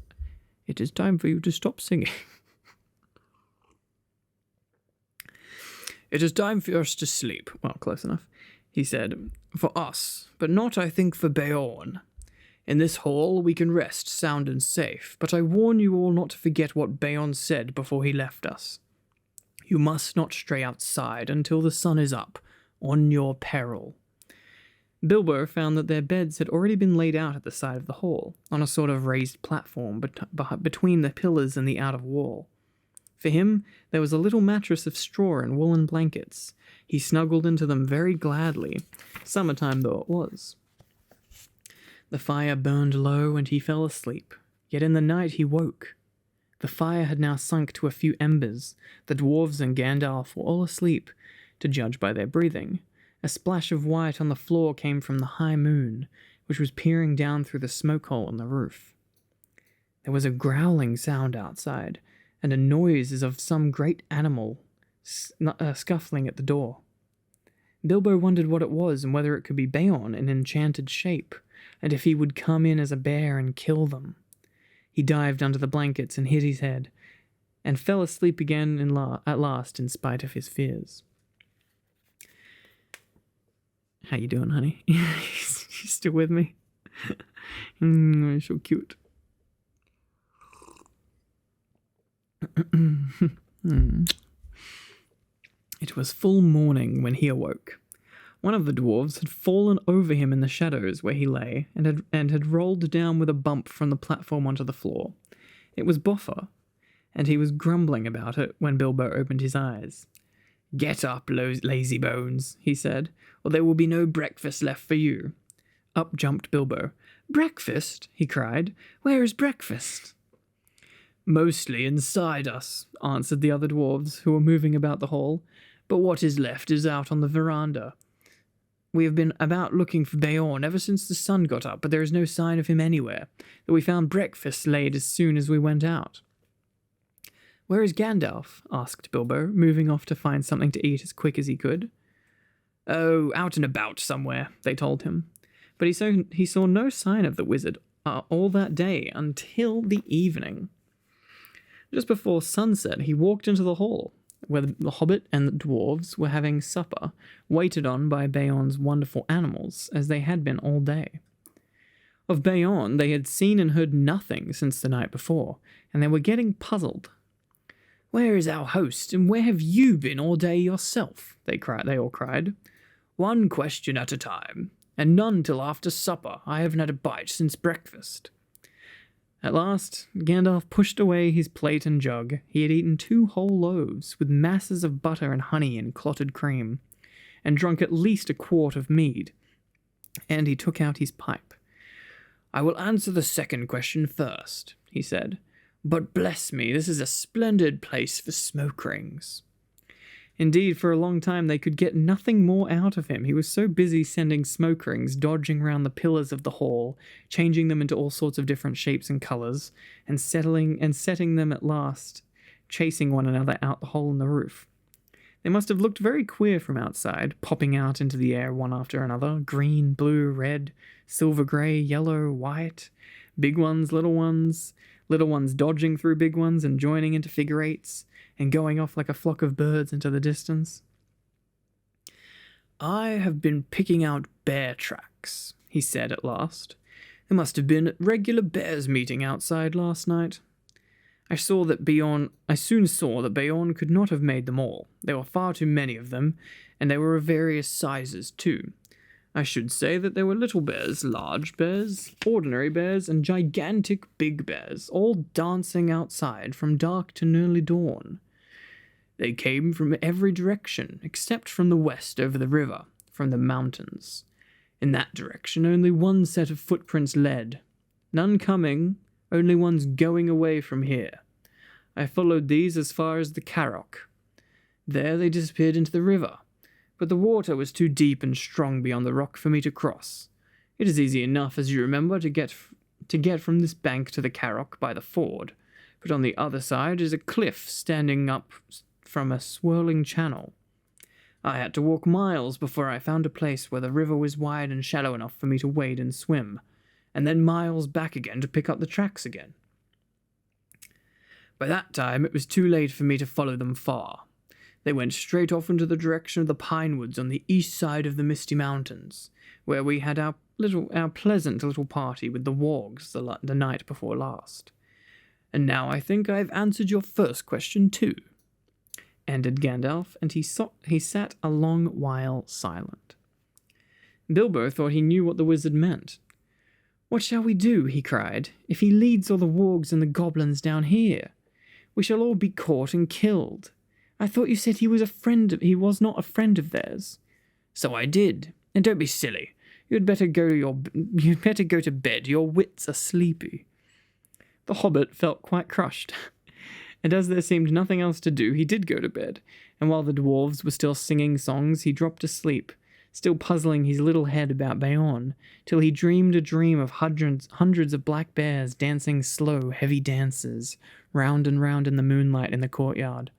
"It is time for you to stop singing." "It is time for us to sleep." Well, close enough. He said, "For us, but not, I think, for Bayon. In this hall we can rest sound and safe, but I warn you all not to forget what Bayon said before he left us. You must not stray outside until the sun is up, on your peril." Bilbo found that their beds had already been laid out at the side of the hall, on a sort of raised platform between the pillars and the outer wall. For him, there was a little mattress of straw and woolen blankets. He snuggled into them very gladly, summertime though it was. The fire burned low, and he fell asleep. Yet in the night he woke. The fire had now sunk to a few embers. The dwarves and Gandalf were all asleep, to judge by their breathing. A splash of white on the floor came from the high moon, which was peering down through the smoke hole on the roof. There was a growling sound outside, and a noise as of some great animal scuffling at the door. Bilbo wondered what it was, and whether it could be Bayon in enchanted shape, and if he would come in as a bear and kill them. He dived under the blankets and hid his head, and fell asleep again at last in spite of his fears. How you doing, honey? You still with me? You're so cute. It was full morning when he awoke. One of the dwarves had fallen over him in the shadows where he lay, and had rolled down with a bump from the platform onto the floor. It was Boffer, and he was grumbling about it when Bilbo opened his eyes. "Get up, lazy bones," he said, "or there will be no breakfast left for you." Up jumped Bilbo. "Breakfast?" he cried. "Where is breakfast?" "Mostly inside us," answered the other dwarves, who were moving about the hall, "but what is left is out on the veranda. We have been about looking for Beorn ever since the sun got up, but there is no sign of him anywhere, though we found breakfast laid as soon as we went out." "Where is Gandalf?" asked Bilbo, moving off to find something to eat as quick as he could. "Oh, out and about somewhere," they told him. But he saw no sign of the wizard all that day until the evening. Just before sunset, he walked into the hall, where the Hobbit and the dwarves were having supper, waited on by Beorn's wonderful animals, as they had been all day. Of Beorn they had seen and heard nothing since the night before, and they were getting puzzled. "Where is our host, and where have you been all day yourself?" they all cried. "One question at a time, and none till after supper. I haven't had a bite since breakfast." At last, Gandalf pushed away his plate and jug. He had eaten 2 whole loaves, with masses of butter and honey and clotted cream, and drunk at least a quart of mead. And he took out his pipe. "I will answer the second question first," he said. "But bless me, this is a splendid place for smoke rings." Indeed, for a long time they could get nothing more out of him. He was so busy sending smoke rings, dodging around the pillars of the hall, changing them into all sorts of different shapes and colours, and setting them at last, chasing one another out the hole in the roof. They must have looked very queer from outside, popping out into the air one after another, green, blue, red, silver grey, yellow, white, big ones, little ones dodging through big ones and joining into figure eights, and going off like a flock of birds into the distance. "I have been picking out bear tracks," he said at last. "There must have been a regular bears meeting outside last night. I soon saw that Beorn could not have made them all. There were far too many of them, and they were of various sizes too. I should say that there were little bears, large bears, ordinary bears, and gigantic big bears, all dancing outside from dark to nearly dawn. They came from every direction, except from the west over the river, from the mountains. In that direction only one set of footprints led. None coming, only ones going away from here. I followed these as far as the Carrock. There they disappeared into the river, but the water was too deep and strong beyond the rock for me to cross. It is easy enough, as you remember, to get from this bank to the Carrock by the ford, but on the other side is a cliff standing up from a swirling channel. I had to walk miles before I found a place where the river was wide and shallow enough for me to wade and swim, and then miles back again to pick up the tracks again. By that time it was too late for me to follow them far. They went straight off into the direction of the pine woods on the east side of the Misty Mountains, where we had our pleasant little party with the wargs the night before last. And now I think I have answered your first question too," ended Gandalf, and he sat a long while silent. Bilbo thought he knew what the wizard meant. "What shall we do," he cried, "if he leads all the wargs and the goblins down here? We shall all be caught and killed. I thought you said he was not a friend of theirs." "So I did. And don't be silly. You'd better go to bed. Your wits are sleepy." The Hobbit felt quite crushed, and as there seemed nothing else to do, he did go to bed, and while the dwarves were still singing songs, he dropped asleep, still puzzling his little head about Beorn, till he dreamed a dream of hundreds of black bears dancing slow, heavy dances, round and round in the moonlight in the courtyard.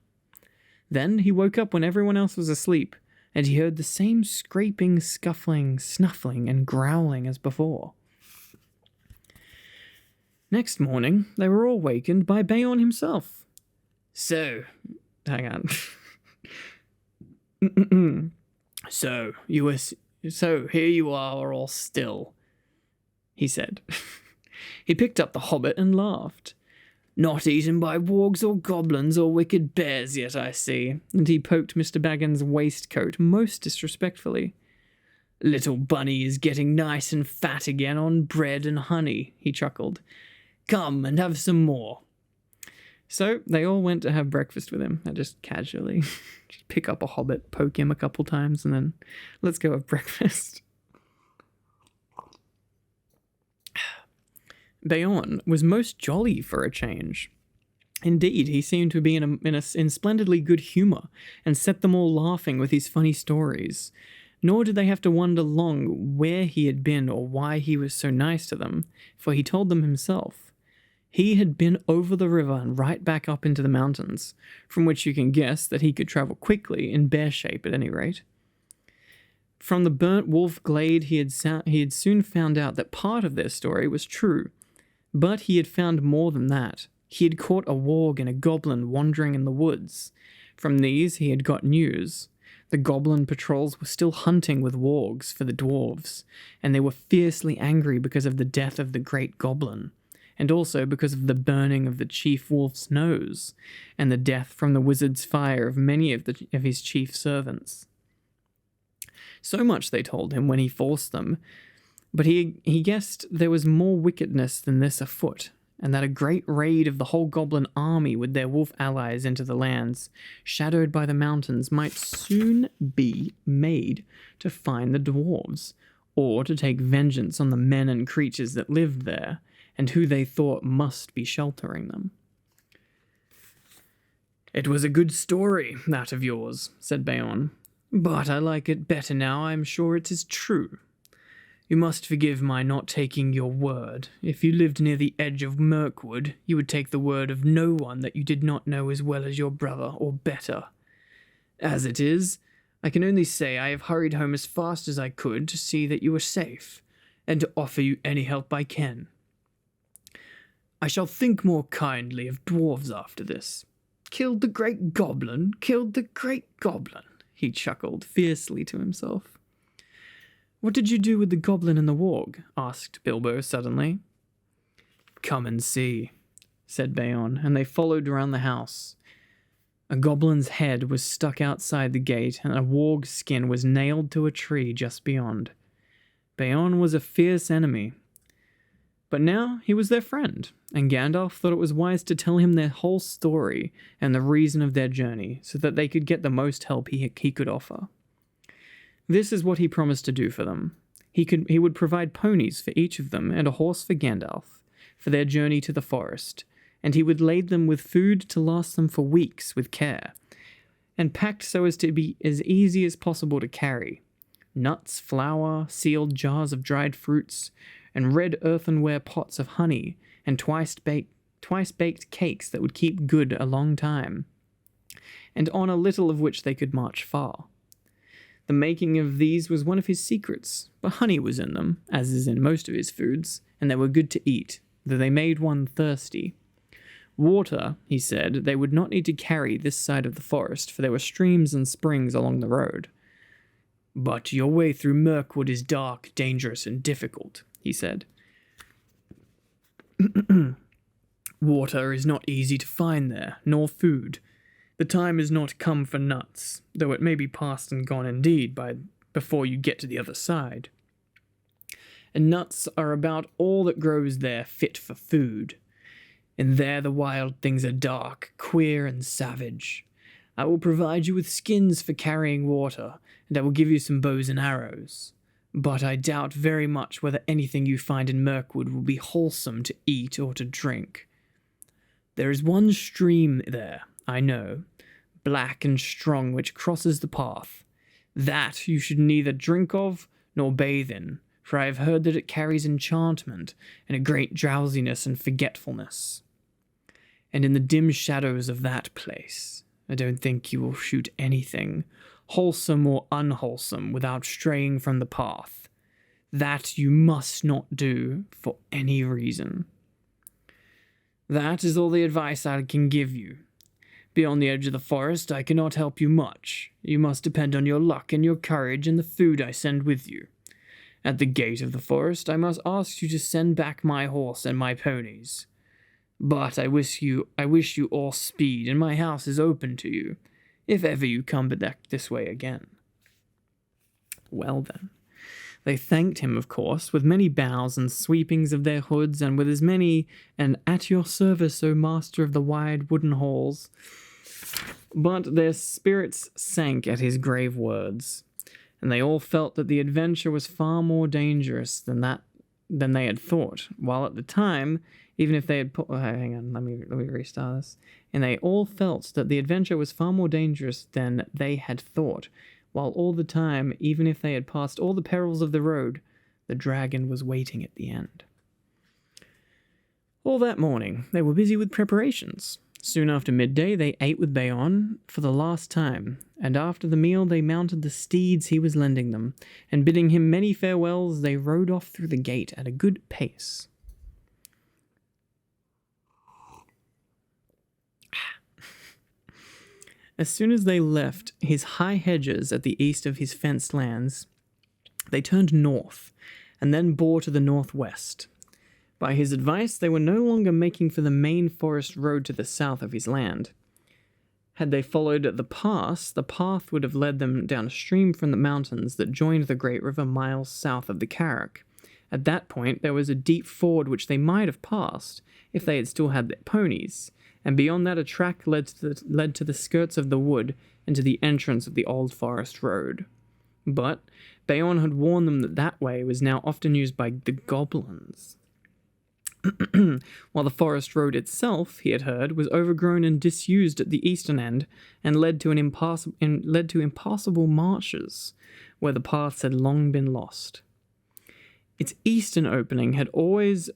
Then he woke up when everyone else was asleep, and he heard the same scraping, scuffling, snuffling, and growling as before. Next morning, they were all wakened by Beorn himself. So, here you are all still," he said. He picked up the Hobbit and laughed. "Not eaten by wargs or goblins or wicked bears yet, I see," and he poked Mr. Baggin's waistcoat most disrespectfully. Little bunny is getting nice and fat again on bread and honey, he chuckled. Come and have some more. So they all went to have breakfast with him, and just casually just pick up a hobbit, poke him a couple times, and then let's go have breakfast. Beorn was most jolly for a change. Indeed, he seemed to be in splendidly good humour, and set them all laughing with his funny stories. Nor did they have to wonder long where he had been or why he was so nice to them, for he told them himself. He had been over the river and right back up into the mountains, from which you can guess that he could travel quickly, in bear shape at any rate. From the burnt wolf glade he had soon found out that part of their story was true, but he had found more than that. He had caught a warg and a goblin wandering in the woods. From these he had got news. The goblin patrols were still hunting with wargs for the dwarves, and they were fiercely angry because of the death of the great goblin, and also because of the burning of the chief wolf's nose, and the death from the wizard's fire of many of his chief servants. So much they told him when he forced them, but he guessed there was more wickedness than this afoot, and that a great raid of the whole goblin army with their wolf allies into the lands, shadowed by the mountains, might soon be made to find the dwarves, or to take vengeance on the men and creatures that lived there, and who they thought must be sheltering them. It was a good story, that of yours, said Beorn, but I like it better now I am sure it is true. You must forgive my not taking your word. If you lived near the edge of Mirkwood, you would take the word of no one that you did not know as well as your brother, or better. As it is, I can only say I have hurried home as fast as I could to see that you are safe, and to offer you any help I can. I shall think more kindly of dwarves after this. Killed the great goblin, he chuckled fiercely to himself. What did you do with the goblin and the warg? Asked Bilbo suddenly. Come and see, said Beorn, and they followed around the house. A goblin's head was stuck outside the gate, and a warg's skin was nailed to a tree just beyond. Beorn was a fierce enemy, but now he was their friend, and Gandalf thought it was wise to tell him their whole story and the reason of their journey, so that they could get the most help he could offer. This is what he promised to do for them. He would provide ponies for each of them and a horse for Gandalf, for their journey to the forest, and he would lade them with food to last them for weeks with care, and packed so as to be as easy as possible to carry. Nuts, flour, sealed jars of dried fruits, and red earthenware pots of honey, and twice-baked cakes that would keep good a long time, and on a little of which they could march far. The making of these was one of his secrets, but honey was in them, as is in most of his foods, and they were good to eat, though they made one thirsty. Water, he said, they would not need to carry this side of the forest, for there were streams and springs along the road. But your way through Mirkwood is dark, dangerous, and difficult, he said. Water is not easy to find there, nor food. The time is not come for nuts, though it may be past and gone indeed before you get to the other side. And nuts are about all that grows there fit for food. And there the wild things are dark, queer, and savage. I will provide you with skins for carrying water, and I will give you some bows and arrows. But I doubt very much whether anything you find in Mirkwood will be wholesome to eat or to drink. There is one stream there, I know, black and strong, which crosses the path. That you should neither drink of nor bathe in, for I have heard that it carries enchantment and a great drowsiness and forgetfulness. And in the dim shadows of that place, I don't think you will shoot anything, wholesome or unwholesome, without straying from the path. That you must not do for any reason. That is all the advice I can give you. Beyond the edge of the forest, I cannot help you much. You must depend on your luck and your courage and the food I send with you. At the gate of the forest, I must ask you to send back my horse and my ponies. But I wish you all speed, and my house is open to you, if ever you come back this way again. Well then, They thanked him, of course, with many bows and sweepings of their hoods, and with as many an "At your service, O master of the wide wooden halls." But their spirits sank at his grave words, and they all felt that the adventure was far more dangerous than they had thought, while at the time, even if they had hang on, let me restart this. And they all felt that the adventure was far more dangerous than they had thought, while all the time, even if they had passed all the perils of the road, the dragon was waiting at the end. All that morning, they were busy with preparations. Soon after midday, they ate with Bayon for the last time, and after the meal they mounted the steeds he was lending them, and bidding him many farewells, they rode off through the gate at a good pace. As soon as they left his high hedges at the east of his fenced lands, they turned north, and then bore to the northwest. By his advice, they were no longer making for the main forest road to the south of his land. Had they followed the path would have led them downstream from the mountains that joined the great river miles south of the 𝘐𝘭𝘶𝘵. At that point, there was a deep ford which they might have passed, if they had still had their ponies, and beyond that a track led to the skirts of the wood and to the entrance of the old forest road. But Bayon had warned them that that way was now often used by the goblins. While the forest road itself, he had heard, was overgrown and disused at the eastern end, and led to impassable marshes, where the paths had long been lost. Its eastern opening had also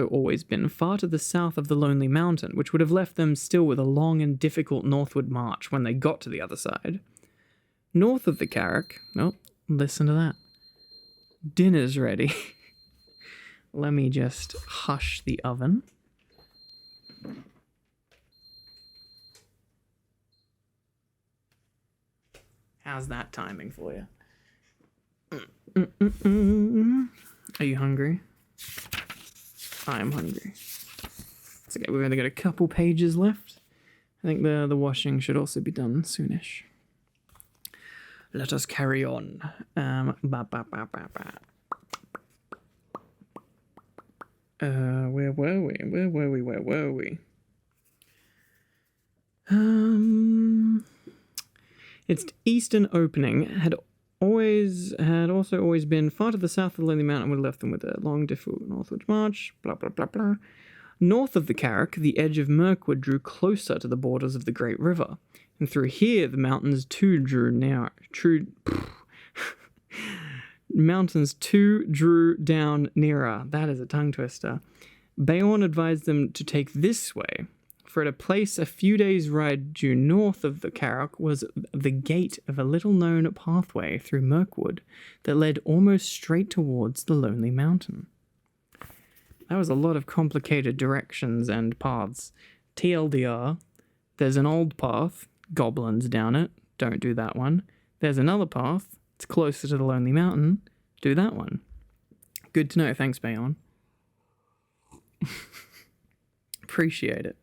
always been far to the south of the Lonely Mountain, which would have left them still with a long and difficult northward march when they got to the other side. North of the 𝘐𝘭𝘶, oh, listen to that. Dinner's ready. Let me just hush the oven. How's that timing for you? Are you hungry? I'm hungry. It's okay, we've only got a couple pages left. I think the washing should also be done soonish. Let us carry on. Where were we? Its eastern opening had also always been far to the south of the Lonely Mountain, would have left them with a long, difficult northward march, blah, blah, blah, blah. North of the 𝘐𝘭𝘶, the edge of 𝘏𝘏𝑗𝑚 drew closer to the borders of the great river, and through here the mountains too drew down nearer. That is a tongue twister. Bayon advised them to take this way, for at a place a few days' ride due north of the 𝘐𝘭𝘶 was the gate of a little-known pathway through Mirkwood that led almost straight towards the Lonely Mountain. That was a lot of complicated directions and paths. TLDR, there's an old path, goblins down it, don't do that one. There's another path, it's closer to the Lonely Mountain, do that one. Good to know, thanks Bayon. Appreciate it.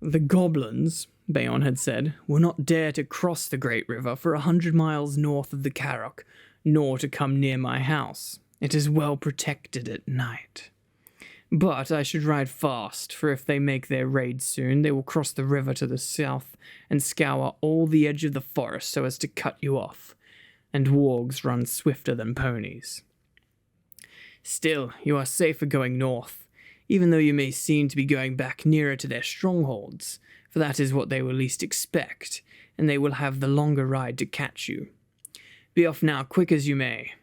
The goblins, Bayon had said, will not dare to cross the great river for 100 miles north of the 𝘐𝘭𝘶, nor to come near my house. It is well protected at night. But I should ride fast, for if they make their raid soon, they will cross the river to the south and scour all the edge of the forest so as to cut you off, and wargs run swifter than ponies. Still, you are safer going north, even though you may seem to be going back nearer to their strongholds, for that is what they will least expect, and they will have the longer ride to catch you. Be off now, quick as you may.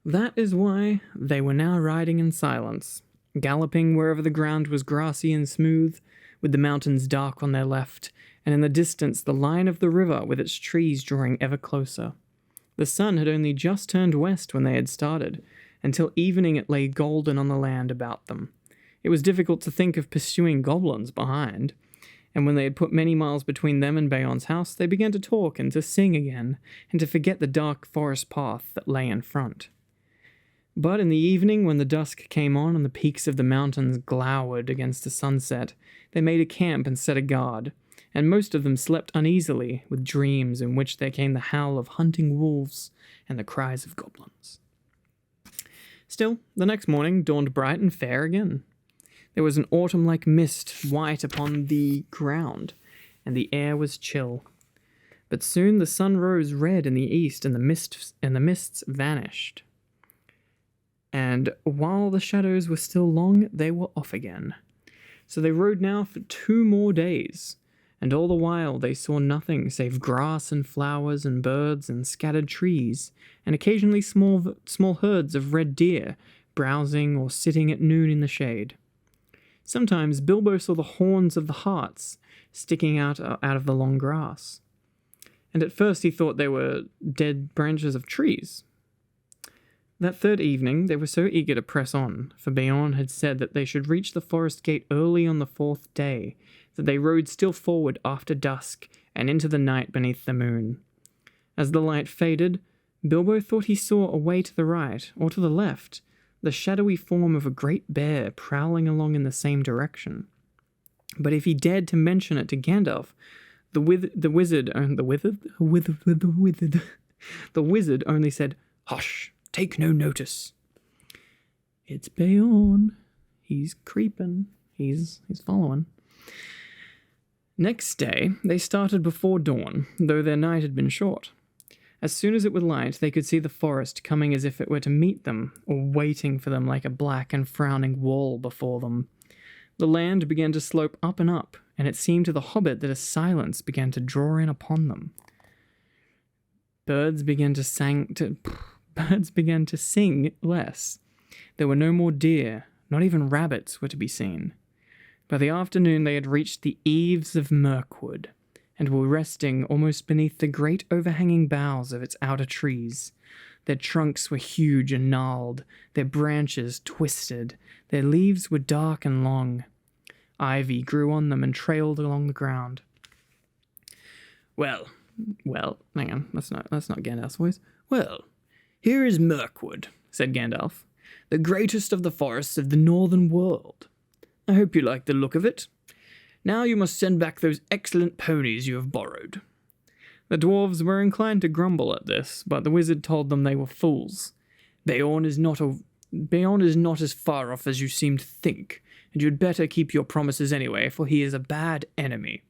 That is why they were now riding in silence, galloping wherever the ground was grassy and smooth, with the mountains dark on their left, and in the distance the line of the river with its trees drawing ever closer. The sun had only just turned west when they had started, until evening it lay golden on the land about them. It was difficult to think of pursuing goblins behind, and when they had put many miles between them and Bayon's house, they began to talk and to sing again, and to forget the dark forest path that lay in front. But in the evening, when the dusk came on and the peaks of the mountains glowered against the sunset, they made a camp and set a guard, and most of them slept uneasily with dreams in which there came the howl of hunting wolves and the cries of goblins. Still, the next morning dawned bright and fair again. There was an autumn-like mist white upon the ground, and the air was chill. But soon the sun rose red in the east, and the mists vanished. And while the shadows were still long, they were off again. So they rode now for 2 more days, and all the while they saw nothing save grass and flowers and birds and scattered trees, and occasionally small herds of red deer browsing or sitting at noon in the shade. Sometimes Bilbo saw the horns of the harts sticking out of the long grass, and at first he thought they were dead branches of trees. That third evening they were so eager to press on, for Beorn had said that they should reach the forest gate early on the 4th day, that they rode still forward after dusk and into the night beneath the moon. As the light faded, Bilbo thought he saw away to the right, or to the left, the shadowy form of a great bear prowling along in the same direction. But if he dared to mention it to Gandalf, the wizard only said, "Hush, take no notice." It's Beorn. He's creeping. He's following. Next day, they started before dawn, though their night had been short. As soon as it was light, they could see the forest coming as if it were to meet them, or waiting for them like a black and frowning wall before them. The land began to slope up and up, and it seemed to the hobbit that a silence began to draw in upon them. Birds began to sing less. There were no more deer, not even rabbits were to be seen. By the afternoon they had reached the eaves of Mirkwood, and were resting almost beneath the great overhanging boughs of its outer trees. Their trunks were huge and gnarled, their branches twisted, their leaves were dark and long. Ivy grew on them and trailed along the ground. Well, hang on, that's not Gandalf's voice. "Well, here is Mirkwood," said Gandalf, "the greatest of the forests of the northern world. I hope you like the look of it. Now you must send back those excellent ponies you have borrowed." The dwarves were inclined to grumble at this, but the wizard told them they were fools. Beorn is not as far off as you seem to think, and you had better keep your promises anyway, for he is a bad enemy.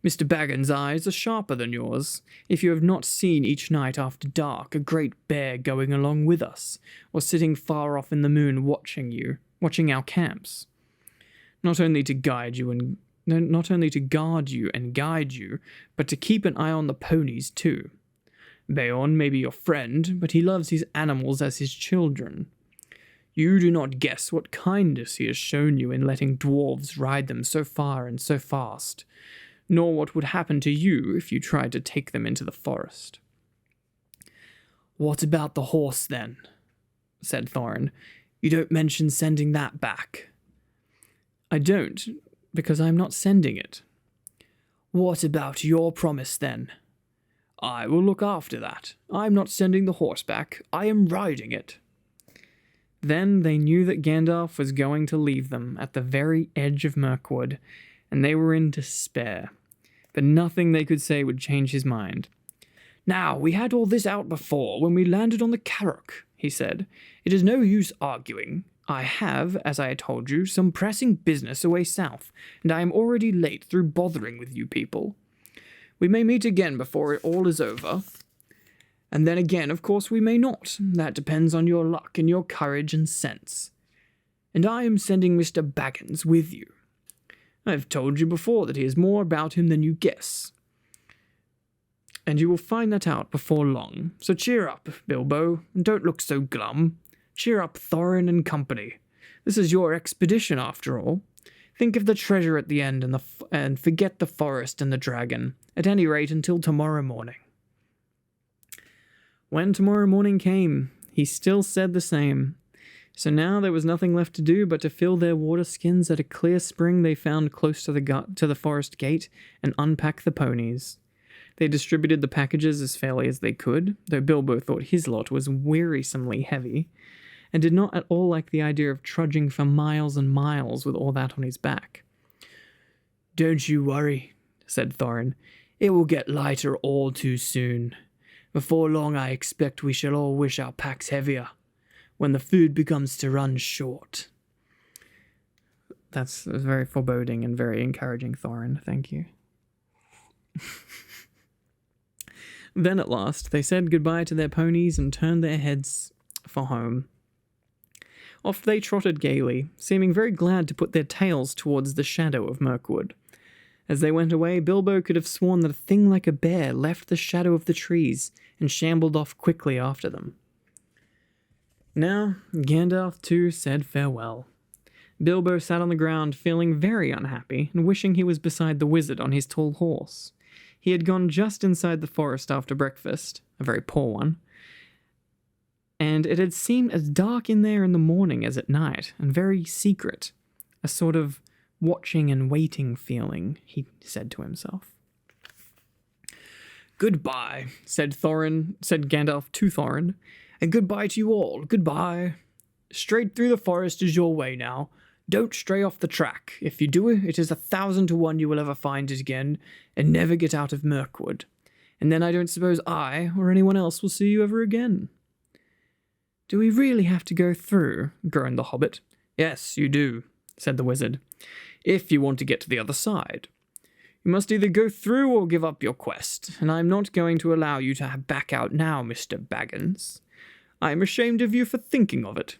Mr. Baggins' eyes are sharper than yours. If you have not seen each night after dark a great bear going along with us, or sitting far off in the moon watching our camps. Not only to guard you and guide you, but to keep an eye on the ponies too. Beorn may be your friend, but he loves his animals as his children. You do not guess what kindness he has shown you in letting dwarves ride them so far and so fast, nor what would happen to you if you tried to take them into the forest." "What about the horse, then?" said Thorin. "You don't mention sending that back." "I don't, because I'm not sending it." "What about your promise, then?" "I will look after that. I'm not sending the horse back. I am riding it." Then they knew that Gandalf was going to leave them at the very edge of Mirkwood, and they were in despair. But nothing they could say would change his mind. "Now, we had all this out before, when we landed on the Carrock," he said. "It is no use arguing. I have, as I told you, some pressing business away south, and I am already late through bothering with you people. We may meet again before it all is over. And then again, of course, we may not. That depends on your luck and your courage and sense. And I am sending Mr. Baggins with you. I have told you before that he is more about him than you guess. And you will find that out before long. So cheer up, Bilbo, and don't look so glum. Cheer up, Thorin and company. This is your expedition, after all. Think of the treasure at the end and forget the forest and the dragon, at any rate until tomorrow morning." When tomorrow morning came, he still said the same. So now there was nothing left to do but to fill their water skins at a clear spring they found close to the forest gate and unpack the ponies. They distributed the packages as fairly as they could, though Bilbo thought his lot was wearisomely heavy, and did not at all like the idea of trudging for miles and miles with all that on his back. "Don't you worry," said Thorin. "It will get lighter all too soon. Before long I expect we shall all wish our packs heavier, when the food becomes to run short." That's very foreboding and very encouraging, Thorin. Thank you. Then at last they said goodbye to their ponies and turned their heads for home. Off they trotted gaily, seeming very glad to put their tails towards the shadow of Mirkwood. As they went away, Bilbo could have sworn that a thing like a bear left the shadow of the trees and shambled off quickly after them. Now, Gandalf too said farewell. Bilbo sat on the ground feeling very unhappy and wishing he was beside the wizard on his tall horse. He had gone just inside the forest after breakfast, a very poor one, and it had seemed as dark in there in the morning as at night, and very secret, a sort of watching and waiting feeling, he said to himself. "Goodbye," said Gandalf to Thorin, "and goodbye to you all. Goodbye. Straight through the forest is your way now. Don't stray off the track. If you do, it is 1,000 to 1 you will ever find it again, and never get out of Mirkwood. And then I don't suppose I, or anyone else, will see you ever again." "Do we really have to go through?" groaned the Hobbit. "Yes, you do," said the wizard, "if you want to get to the other side. You must either go through or give up your quest, and I am not going to allow you to back out now, Mr. Baggins. I am ashamed of you for thinking of it.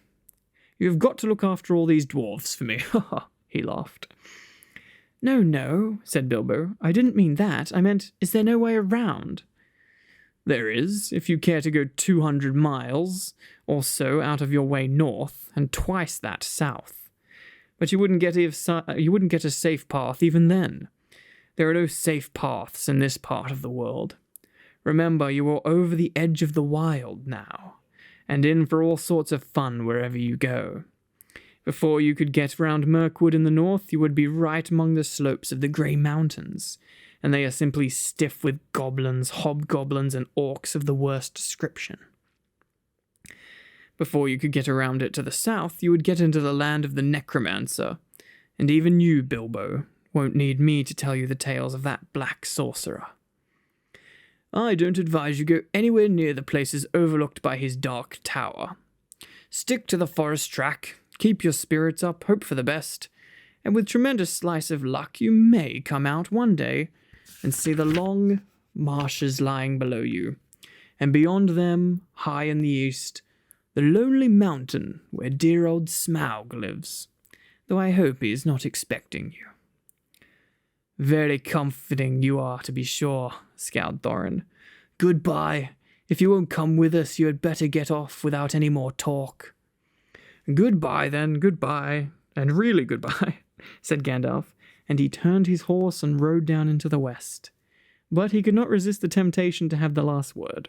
You have got to look after all these dwarves for me." He laughed. No, said Bilbo. "I didn't mean that. I meant, is there no way around?" "There is, if you care to go 200 miles or so out of your way north, and twice that south. But you wouldn't get a safe path even then. There are no safe paths in this part of the world. Remember, you are over the edge of the wild now, and in for all sorts of fun wherever you go. Before you could get round Mirkwood in the north, you would be right among the slopes of the Grey Mountains, and they are simply stiff with goblins, hobgoblins, and orcs of the worst description. Before you could get around it to the south, you would get into the land of the necromancer, and even you, Bilbo, won't need me to tell you the tales of that black sorcerer. I don't advise you go anywhere near the places overlooked by his dark tower. Stick to the forest track, keep your spirits up, hope for the best, and with tremendous slice of luck you may come out one day and see the long marshes lying below you, and beyond them, high in the east, the lonely mountain where dear old Smaug lives, though I hope he is not expecting you." "Very comforting you are, to be sure," scowled Thorin. "Goodbye. If you won't come with us, you had better get off without any more talk." "Goodbye, then, goodbye, and really goodbye," said Gandalf, and he turned his horse and rode down into the west. But he could not resist the temptation to have the last word.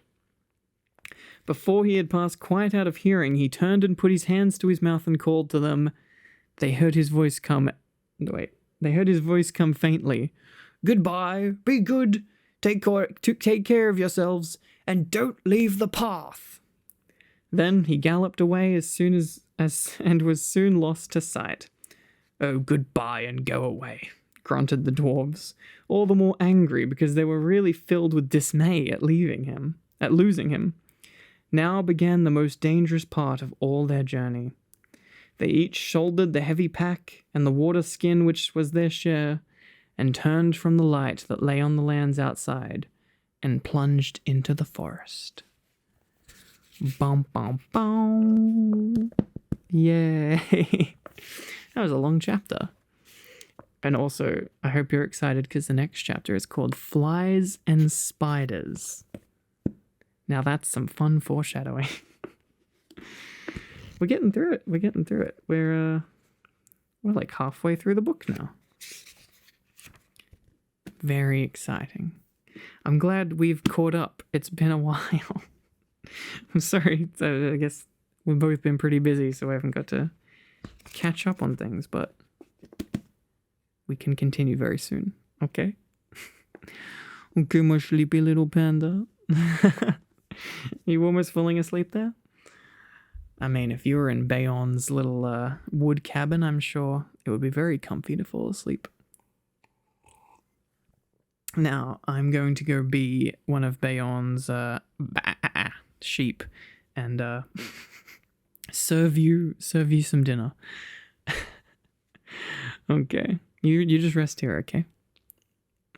Before he had passed quite out of hearing, he turned and put his hands to his mouth and called to them. They heard his voice come faintly. "Goodbye, be good, take care of yourselves, and don't leave the path." Then he galloped away and was soon lost to sight. "Oh, goodbye and go away," grunted the dwarves, all the more angry because they were really filled with dismay at losing him. Now began the most dangerous part of all their journey. They each shouldered the heavy pack and the water skin which was their share, and turned from the light that lay on the lands outside, and plunged into the forest. Bum, bum, bum. Yay! That was a long chapter. And also, I hope you're excited because the next chapter is called Flies and Spiders. Now that's some fun foreshadowing. We're getting through it. We're like halfway through the book now. Very exciting. I'm glad we've caught up. It's been a while. I'm sorry. I guess we've both been pretty busy, so I haven't got to catch up on things, but we can continue very soon. Okay? Okay, my sleepy little panda. You almost falling asleep there? I mean, if you were in Bayon's little wood cabin, I'm sure it would be very comfy to fall asleep. Now, I'm going to go be one of Bayon's sheep and serve you some dinner. Okay. You just rest here, okay?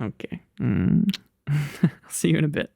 Okay. I'll see you in a bit.